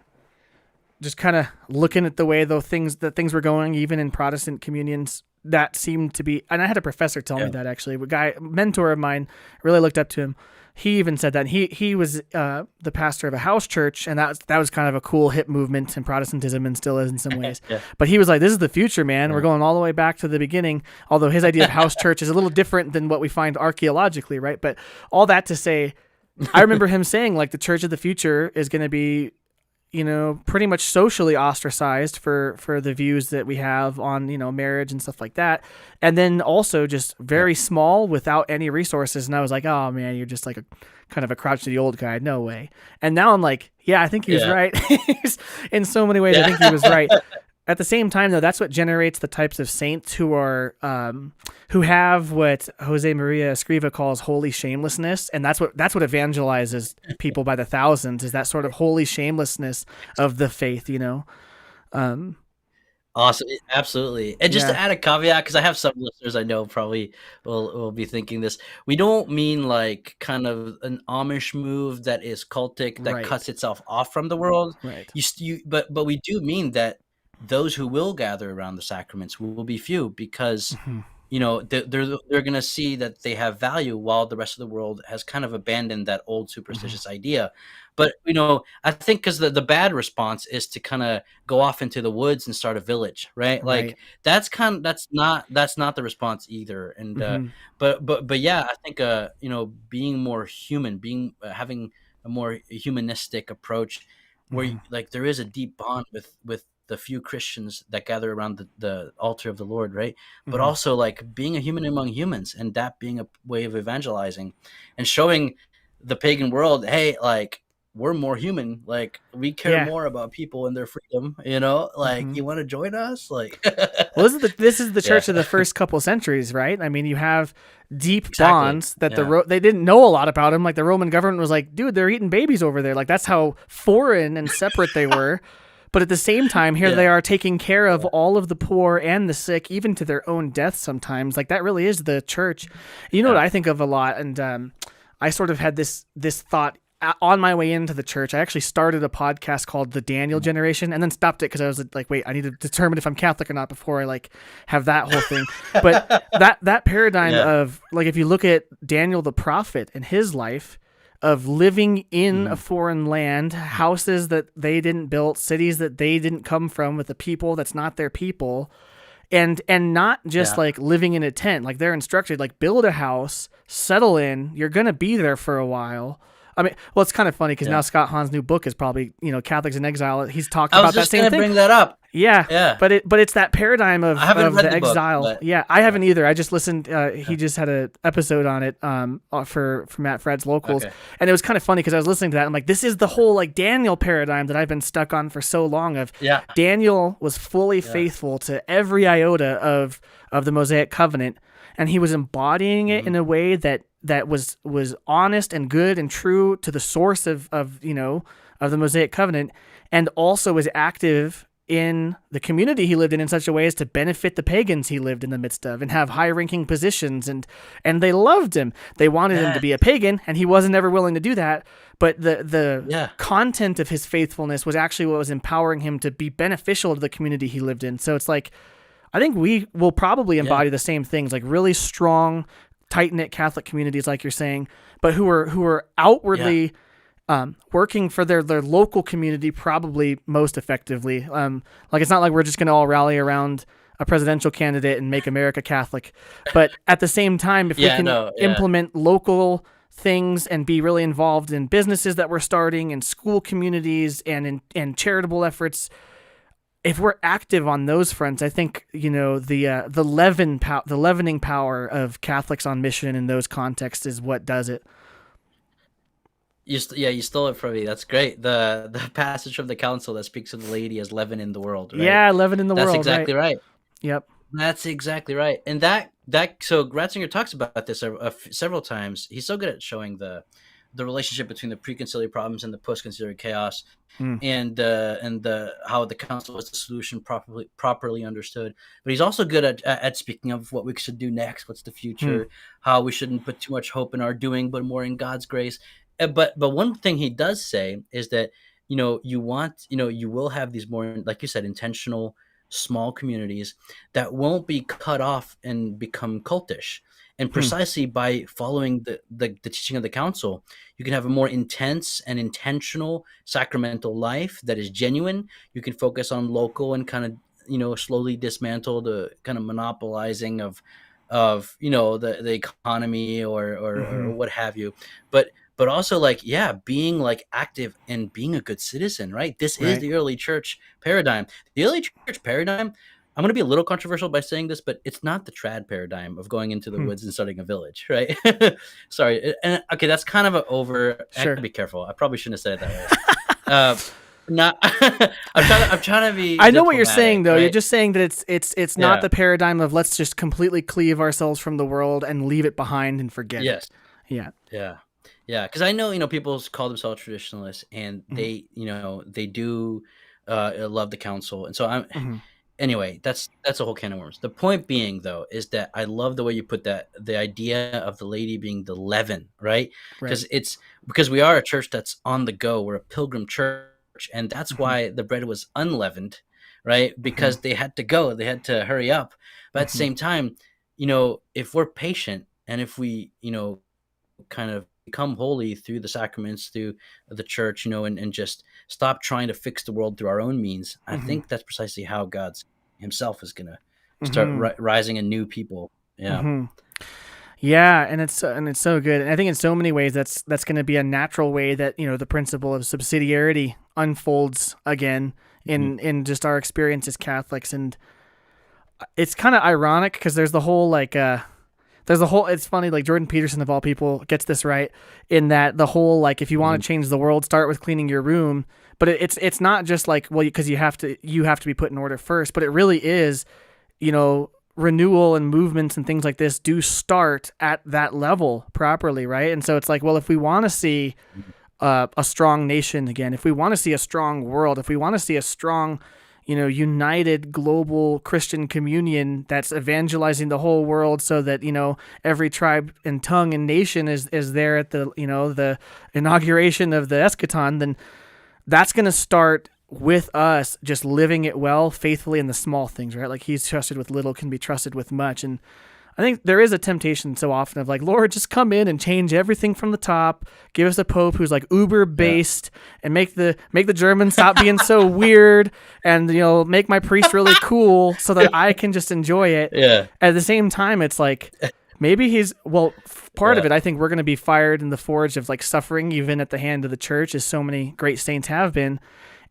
Speaker 1: just kind of looking at the way things were going, even in Protestant communions, that seemed to be, and I had a professor tell me that actually, a mentor of mine, really looked up to him. He even said that he was the pastor of a house church, and that was kind of a cool hip movement in Protestantism, and still is in some ways. But he was like, "This is the future, man. We're going all the way back to the beginning." Although his idea of house church is a little different than what we find archaeologically, right? But all that to say, I remember him saying like the church of the future is going to be, pretty much socially ostracized for the views that we have on, marriage and stuff like that. And then also just very small without any resources. And I was like, oh man, you're just like a kind of a crouch to the old guy. No way. And now I'm like, I think he was right. In so many ways, I think he was right. At the same time, though, that's what generates the types of saints who are who have what Jose Maria Escriva calls holy shamelessness, and that's what evangelizes people by the thousands. Is that sort of holy shamelessness of the faith,
Speaker 2: Awesome, absolutely. And just to add a caveat, because I have some listeners I know probably will be thinking this. We don't mean like kind of an Amish move that is cultic that cuts itself off from the world.
Speaker 1: Right.
Speaker 2: But we do mean that those who will gather around the sacraments will be few, because they're going to see that they have value, while the rest of the world has kind of abandoned that old superstitious idea. But I think because the bad response is to kind of go off into the woods and start a village, right? Like that's not the response either. And but yeah, I think being more human, having a more humanistic approach, where like there is a deep bond with the few Christians that gather around the altar of the Lord, right? But also like being a human among humans, and that being a way of evangelizing and showing the pagan world, hey, like we're more human, like we care more about people and their freedom, like you want to join us, like
Speaker 1: well, this is the church of the first couple centuries, right? I mean, you have deep bonds that they didn't know a lot about them. Like the Roman government was like, dude, they're eating babies over there. Like that's how foreign and separate they were. But at the same time, here they are taking care of all of the poor and the sick, even to their own death sometimes. Like that really is the church. You know what I think of a lot, and I sort of had this thought on my way into the church. I actually started a podcast called The Daniel Generation, and then stopped it because I was like, wait, I need to determine if I'm Catholic or not before I like have that whole thing. But that paradigm of like, if you look at Daniel the prophet and his life, of living in a foreign land, houses that they didn't build, cities that they didn't come from, with a people that's not their people, and not just like living in a tent. Like they're instructed, like build a house, settle in, you're going to be there for a while. I mean, well, it's kind of funny because now Scott Hahn's new book is probably, Catholics in Exile. He's talking about that same thing. I was just going to
Speaker 2: bring that up.
Speaker 1: Yeah. But it's that paradigm of the exile.
Speaker 2: Book,
Speaker 1: yeah, I haven't either. I just listened. He just had an episode on it for Matt Fred's Locals.
Speaker 2: Okay.
Speaker 1: And it was kind of funny because I was listening to that. I'm like, this is the whole like Daniel paradigm that I've been stuck on for so long of Daniel was fully faithful to every iota of the Mosaic covenant. And he was embodying it in a way that was honest and good and true to the source of the Mosaic covenant, and also was active in the community he lived in such a way as to benefit the pagans he lived in the midst of and have high-ranking positions, and they loved him. They wanted him to be a pagan, and he wasn't ever willing to do that. But the content of his faithfulness was actually what was empowering him to be beneficial to the community he lived in. So it's like, I think we will probably embody the same things, like really strong, tight-knit Catholic communities, like you're saying, but who are outwardly working for their local community probably most effectively. Like it's not like we're just going to all rally around a presidential candidate and make America Catholic, but at the same time, if we can implement local things and be really involved in businesses that we're starting and school communities and charitable efforts, if we're active on those fronts, I think, the leavening power of Catholics on mission in those contexts is what does it.
Speaker 2: You stole it from me. That's great. The passage from the council that speaks of the lady as leaven in the world, right?
Speaker 1: Yeah, leaven in the
Speaker 2: That's
Speaker 1: world, right?
Speaker 2: exactly right.
Speaker 1: Yep.
Speaker 2: That's exactly right. And so Ratzinger talks about this several times. He's so good at showing the relationship between the preconciliar problems and the postconciliar chaos,
Speaker 1: Mm.
Speaker 2: and the how the council is the solution properly understood. But he's also good at speaking of what we should do next, what's the
Speaker 1: Mm.
Speaker 2: future, how we shouldn't put too much hope in our doing, but more in God's grace. But one thing he does say is that you will have these more, like you said, intentional small communities that won't be cut off and become cultish. And
Speaker 1: Mm.
Speaker 2: precisely by following the teaching of the council, you can have a more intense and intentional sacramental life that is genuine. You can focus on local and kind of slowly dismantle the kind of monopolizing of the economy or
Speaker 1: Mm-hmm.
Speaker 2: what have you. But also, like, yeah, being like active and being a good citizen, right? This is
Speaker 1: Right.
Speaker 2: the early church paradigm. The early church paradigm, I'm going to be a little controversial by saying this, but it's not the trad paradigm of going into the
Speaker 1: Hmm.
Speaker 2: woods and starting a village, right? Sorry. And okay, that's kind of I have to
Speaker 1: Sure.
Speaker 2: be careful. I probably shouldn't have said it that way. Uh, not I'm trying to be
Speaker 1: I know what you're saying,
Speaker 2: diplomatic,
Speaker 1: though. You're
Speaker 2: right?
Speaker 1: just saying that it's not
Speaker 2: Yeah.
Speaker 1: the paradigm of let's just completely cleave ourselves from the world and leave it behind and forget it.
Speaker 2: Yes.
Speaker 1: Yeah.
Speaker 2: Yeah. Yeah, because I know people call themselves traditionalists, and
Speaker 1: Mm-hmm.
Speaker 2: they do love the council, and so I'm
Speaker 1: Mm-hmm.
Speaker 2: anyway. That's a whole can of worms. The point being, though, is that I love the way you put that, the idea of the lady being the leaven, right?
Speaker 1: Right.
Speaker 2: Because we are a church that's on the go. We're a pilgrim church, and that's
Speaker 1: Mm-hmm.
Speaker 2: why the bread was unleavened, right?
Speaker 1: Mm-hmm.
Speaker 2: Because they had to go, they had to hurry up. But at the
Speaker 1: Mm-hmm.
Speaker 2: same time, if we're patient and if we kind of become holy through the sacraments, through the church, and just stop trying to fix the world through our own means, I
Speaker 1: Mm-hmm.
Speaker 2: think that's precisely how God's himself is going to start
Speaker 1: Mm-hmm.
Speaker 2: rising in new people. Yeah.
Speaker 1: Mm-hmm. Yeah, and it's so good. And I think in so many ways that's going to be a natural way that the principle of subsidiarity unfolds again
Speaker 2: Mhm.
Speaker 1: in just our experience as Catholics. And it's kind of ironic because it's funny, like Jordan Peterson of all people gets this right in that the whole, like, if you want
Speaker 2: Mhm.
Speaker 1: to change the world, start with cleaning your room. But it's not just like, well, because you have to be put in order first, but it really is, renewal and movements and things like this do start at that level properly, right? And so it's like, well, if we want to see a strong nation again, if we want to see a strong world, if we want to see a strong, united global Christian communion that's evangelizing the whole world, so that every tribe and tongue and nation is there at the inauguration of the eschaton, then that's going to start with us just living it well, faithfully in the small things, right? Like, he's trusted with little can be trusted with much. And I think there is a temptation so often of like, Lord, just come in and change everything from the top. Give us a pope who's like uber
Speaker 2: Yeah.
Speaker 1: based and make the Germans stop being so weird, and make my priest really cool so that I can just enjoy it.
Speaker 2: Yeah.
Speaker 1: At the same time, it's like maybe part of
Speaker 2: Yeah.
Speaker 1: it, I think we're going to be fired in the forge of like suffering even at the hand of the church, as so many great saints have been,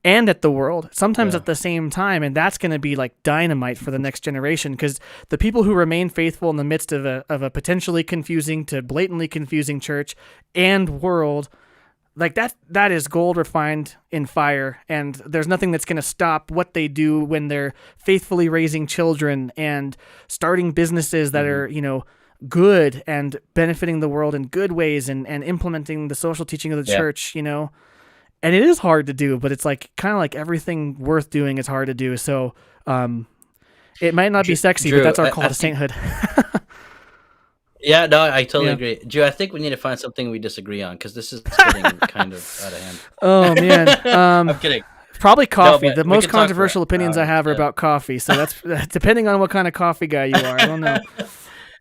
Speaker 1: and at the world, sometimes
Speaker 2: Yeah.
Speaker 1: at the same time. And that's going to be like dynamite for the next generation, because the people who remain faithful in the midst of a potentially confusing to blatantly confusing church and world, like that is gold refined in fire. And there's nothing that's going to stop what they do when they're faithfully raising children and starting businesses that
Speaker 2: Mhm.
Speaker 1: are, good and benefiting the world in good ways, and implementing the social teaching of the
Speaker 2: Yeah.
Speaker 1: church. And it is hard to do, but it's like kind of like everything worth doing is hard to do. So it might not be sexy, but
Speaker 2: Drew,
Speaker 1: that's our call
Speaker 2: I
Speaker 1: to
Speaker 2: think.
Speaker 1: sainthood.
Speaker 2: Yeah, no, I totally
Speaker 1: Yeah.
Speaker 2: agree. Drew, I think we need to find something we disagree on, because this is getting kind of out of
Speaker 1: Oh man.
Speaker 2: hand. I'm kidding.
Speaker 1: Probably
Speaker 2: No,
Speaker 1: coffee.
Speaker 2: but
Speaker 1: The
Speaker 2: we
Speaker 1: most
Speaker 2: can talk for
Speaker 1: controversial opinions I
Speaker 2: hours.
Speaker 1: have are
Speaker 2: Yeah.
Speaker 1: about coffee. So that's depending on what kind of coffee guy you are. I don't know.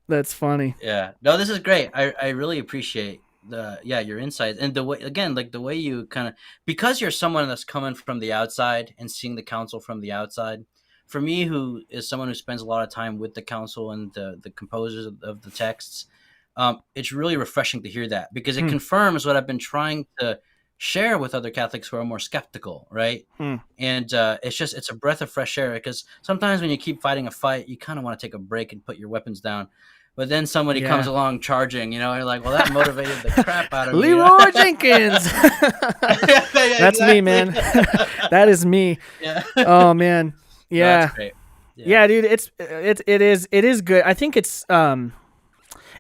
Speaker 1: That's funny.
Speaker 2: Yeah. No, this is great. I really appreciate your insights, and the way, again, like the way you kind of, because you're someone that's coming from the outside and seeing the council from the outside. For me, who is someone who spends a lot of time with the council and the composers of the texts, it's really refreshing to hear that, because it confirms what I've been trying to share with other Catholics who are more skeptical, right? And it's a breath of fresh air, because sometimes when you keep fighting a fight, you kind of want to take a break and put your weapons down. But then somebody comes along charging, and you're like, well, that motivated the crap out of me.
Speaker 1: Leroy Jenkins. That's me, man. That is me.
Speaker 2: Yeah.
Speaker 1: Oh man. Yeah.
Speaker 2: No, that's great.
Speaker 1: Yeah, dude, it is good. I think it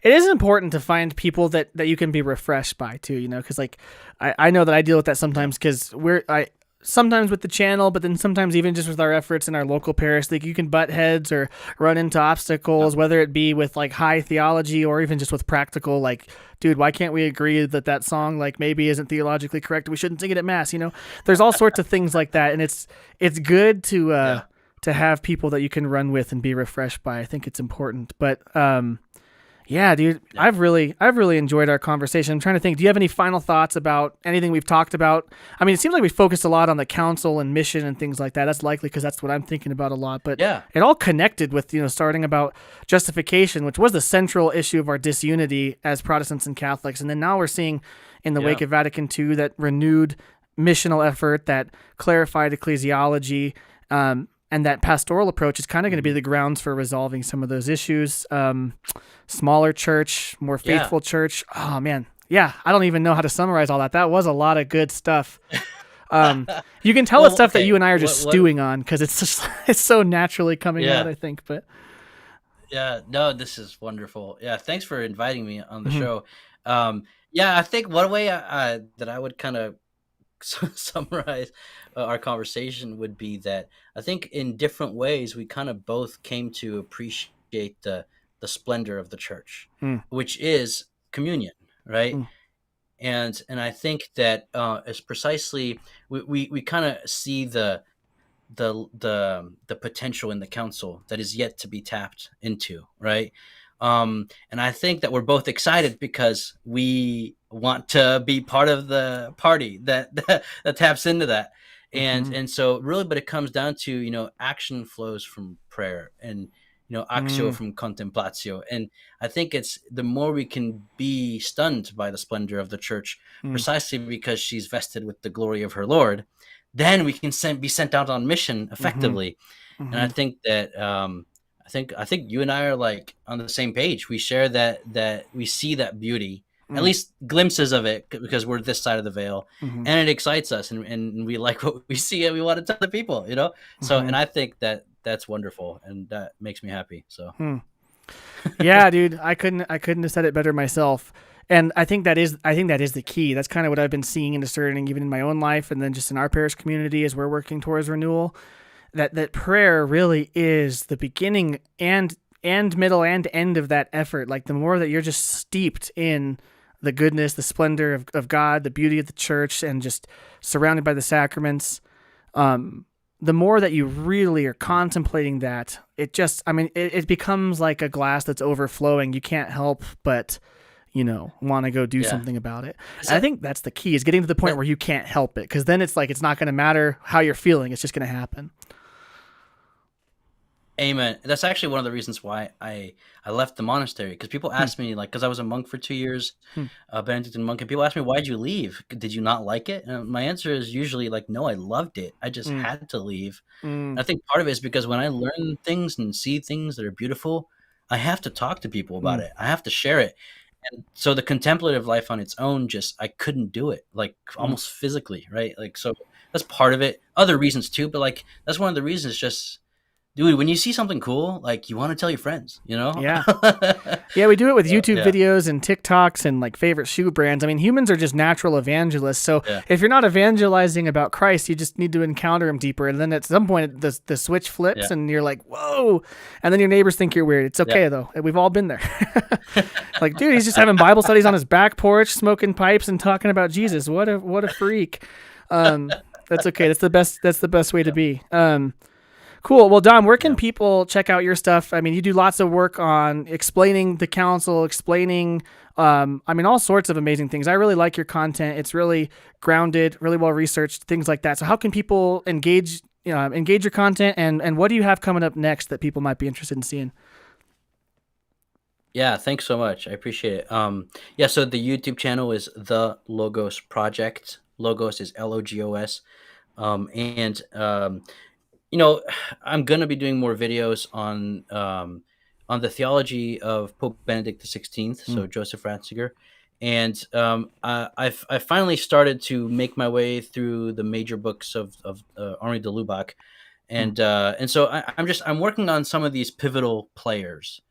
Speaker 1: is important to find people that you can be refreshed by too, because like I know that I deal with that sometimes, because sometimes with the channel, but then sometimes even just with our efforts in our local parish, like you can butt heads or run into obstacles, whether it be with like high theology or even just with practical, like, dude, why can't we agree that song like maybe isn't theologically correct? We shouldn't sing it at mass. There's all sorts of things like that, and it's good to have people that you can run with and be refreshed by. I think it's important, but yeah, dude, yeah. I've really enjoyed our conversation. I'm trying to think, do you have any final thoughts about anything we've talked about? I mean, it seems like we focused a lot on the council and mission and things like that. That's likely because that's what I'm thinking about a lot, but it all connected with, starting about justification, which was the central issue of our disunity as Protestants and Catholics. And then now we're seeing in the wake of Vatican II that renewed missional effort, that clarified ecclesiology, and that pastoral approach is kind of going to be the grounds for resolving some of those issues. Smaller church, more faithful church. Oh, man. Yeah, I don't even know how to summarize all that. That was a lot of good stuff. You can tell it's stuff that you and I are just stewing on, because it's so naturally coming out, I think. But
Speaker 2: yeah, no, this is wonderful. Yeah, thanks for inviting me on the show. I think one way that I would kind of summarize our conversation would be that I think in different ways we kind of both came to appreciate the splendor of the church, which is communion, right? And I think that is precisely we kind of see the potential in the council that is yet to be tapped into, right? And I think that we're both excited because we want to be part of the party that taps into that. And so really, but it comes down to, action flows from prayer, and, actio from contemplatio. And I think it's the more we can be stunned by the splendor of the church, precisely because she's vested with the glory of her Lord, then we can be sent out on mission effectively. And I think that, I think you and I are like on the same page. We share that we see that beauty, at least glimpses of it, because we're this side of the veil, and it excites us, and we like what we see, and we want to tell the people, So, and I think that's wonderful, and that makes me happy. So,
Speaker 1: yeah, dude, I couldn't have said it better myself. And I think that is the key. That's kind of what I've been seeing and discerning even in my own life, and then just in our parish community as we're working towards renewal. That prayer really is the beginning and middle and end of that effort. Like the more that you're just steeped in the goodness, the splendor of God, the beauty of the church, and just surrounded by the sacraments, the more that you really are contemplating that, it becomes like a glass that's overflowing. You can't help but, want to go do something about it. I think that's the key, is getting to the point where you can't help it, because then it's like it's not going to matter how you're feeling. It's just going to happen.
Speaker 2: Amen. That's actually one of the reasons why I left the monastery, because people ask me, like, because I was a monk for 2 years, a Benedictine monk, and people ask me, why'd you leave? Did you not like it? And my answer is usually like, no, I loved it. I just had to leave. And I think part of it is because when I learn things and see things that are beautiful, I have to talk to people about it. I have to share it. And so the contemplative life on its own, I couldn't do it, like almost physically, right? Like, so that's part of it. Other reasons too, but like, that's one of the reasons, just, dude, when you see something cool, like, you want to tell your friends, Yeah.
Speaker 1: Yeah, we do it with YouTube videos and TikToks and like favorite shoe brands. I mean, humans are just natural evangelists. So if you're not evangelizing about Christ, you just need to encounter him deeper. And then at some point the switch flips and you're like, whoa. And then your neighbors think you're weird. It's okay though. We've all been there. Like, dude, he's just having Bible studies on his back porch, smoking pipes and talking about Jesus. What a freak. That's okay. That's the best way to be. Cool. Well, Dom, where can people check out your stuff? I mean, you do lots of work on explaining the council, explaining, all sorts of amazing things. I really like your content. It's really grounded, really well researched, things like that. So how can people engage your content, and what do you have coming up next that people might be interested in seeing?
Speaker 2: Yeah, thanks so much. I appreciate it. Yeah, so the YouTube channel is The Logos Project. Logos is Logos. And you know, I'm gonna be doing more videos on the theology of Pope Benedict XVI,
Speaker 1: Mm,
Speaker 2: so Joseph Ratzinger, and I've finally started to make my way through the major books of Henri de Lubac,
Speaker 1: mm,
Speaker 2: and so I'm working on some of these pivotal players,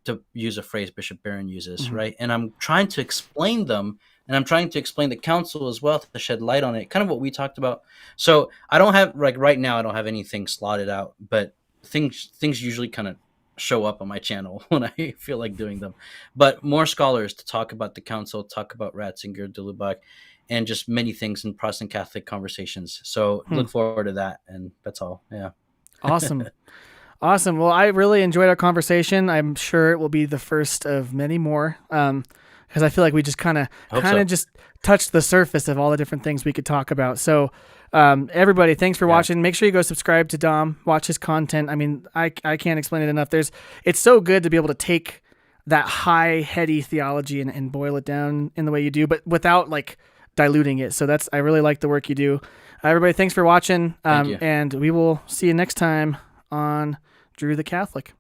Speaker 2: to use a phrase Bishop Barron uses,
Speaker 1: mhm,
Speaker 2: right? And I'm trying to explain them, and I'm trying to explain the council as well to shed light on it, kind of what we talked about. So I don't have, like, right now, I don't have anything slotted out, but things usually kind of show up on my channel when I feel like doing them. But more scholars to talk about the council, talk about Ratzinger, de Lubac, and just many things in Protestant Catholic conversations. So
Speaker 1: hmm.
Speaker 2: look forward to that, and that's all. Yeah.
Speaker 1: Awesome. Awesome. Well, I really enjoyed our conversation. I'm sure it will be the first of many more. Because I feel like we just kind
Speaker 2: Hope
Speaker 1: of
Speaker 2: so.
Speaker 1: just touched the surface of all the different things we could talk about. So, everybody, thanks for
Speaker 2: Yeah.
Speaker 1: watching. Make sure you go subscribe to Dom, watch his content. I mean, I can't explain it enough. It's so good to be able to take that high, heady theology and boil it down in the way you do, but without like diluting it. So I really like the work you do. Everybody, thanks for watching.
Speaker 2: Thank you.
Speaker 1: And we will see you next time on Drew the Catholic.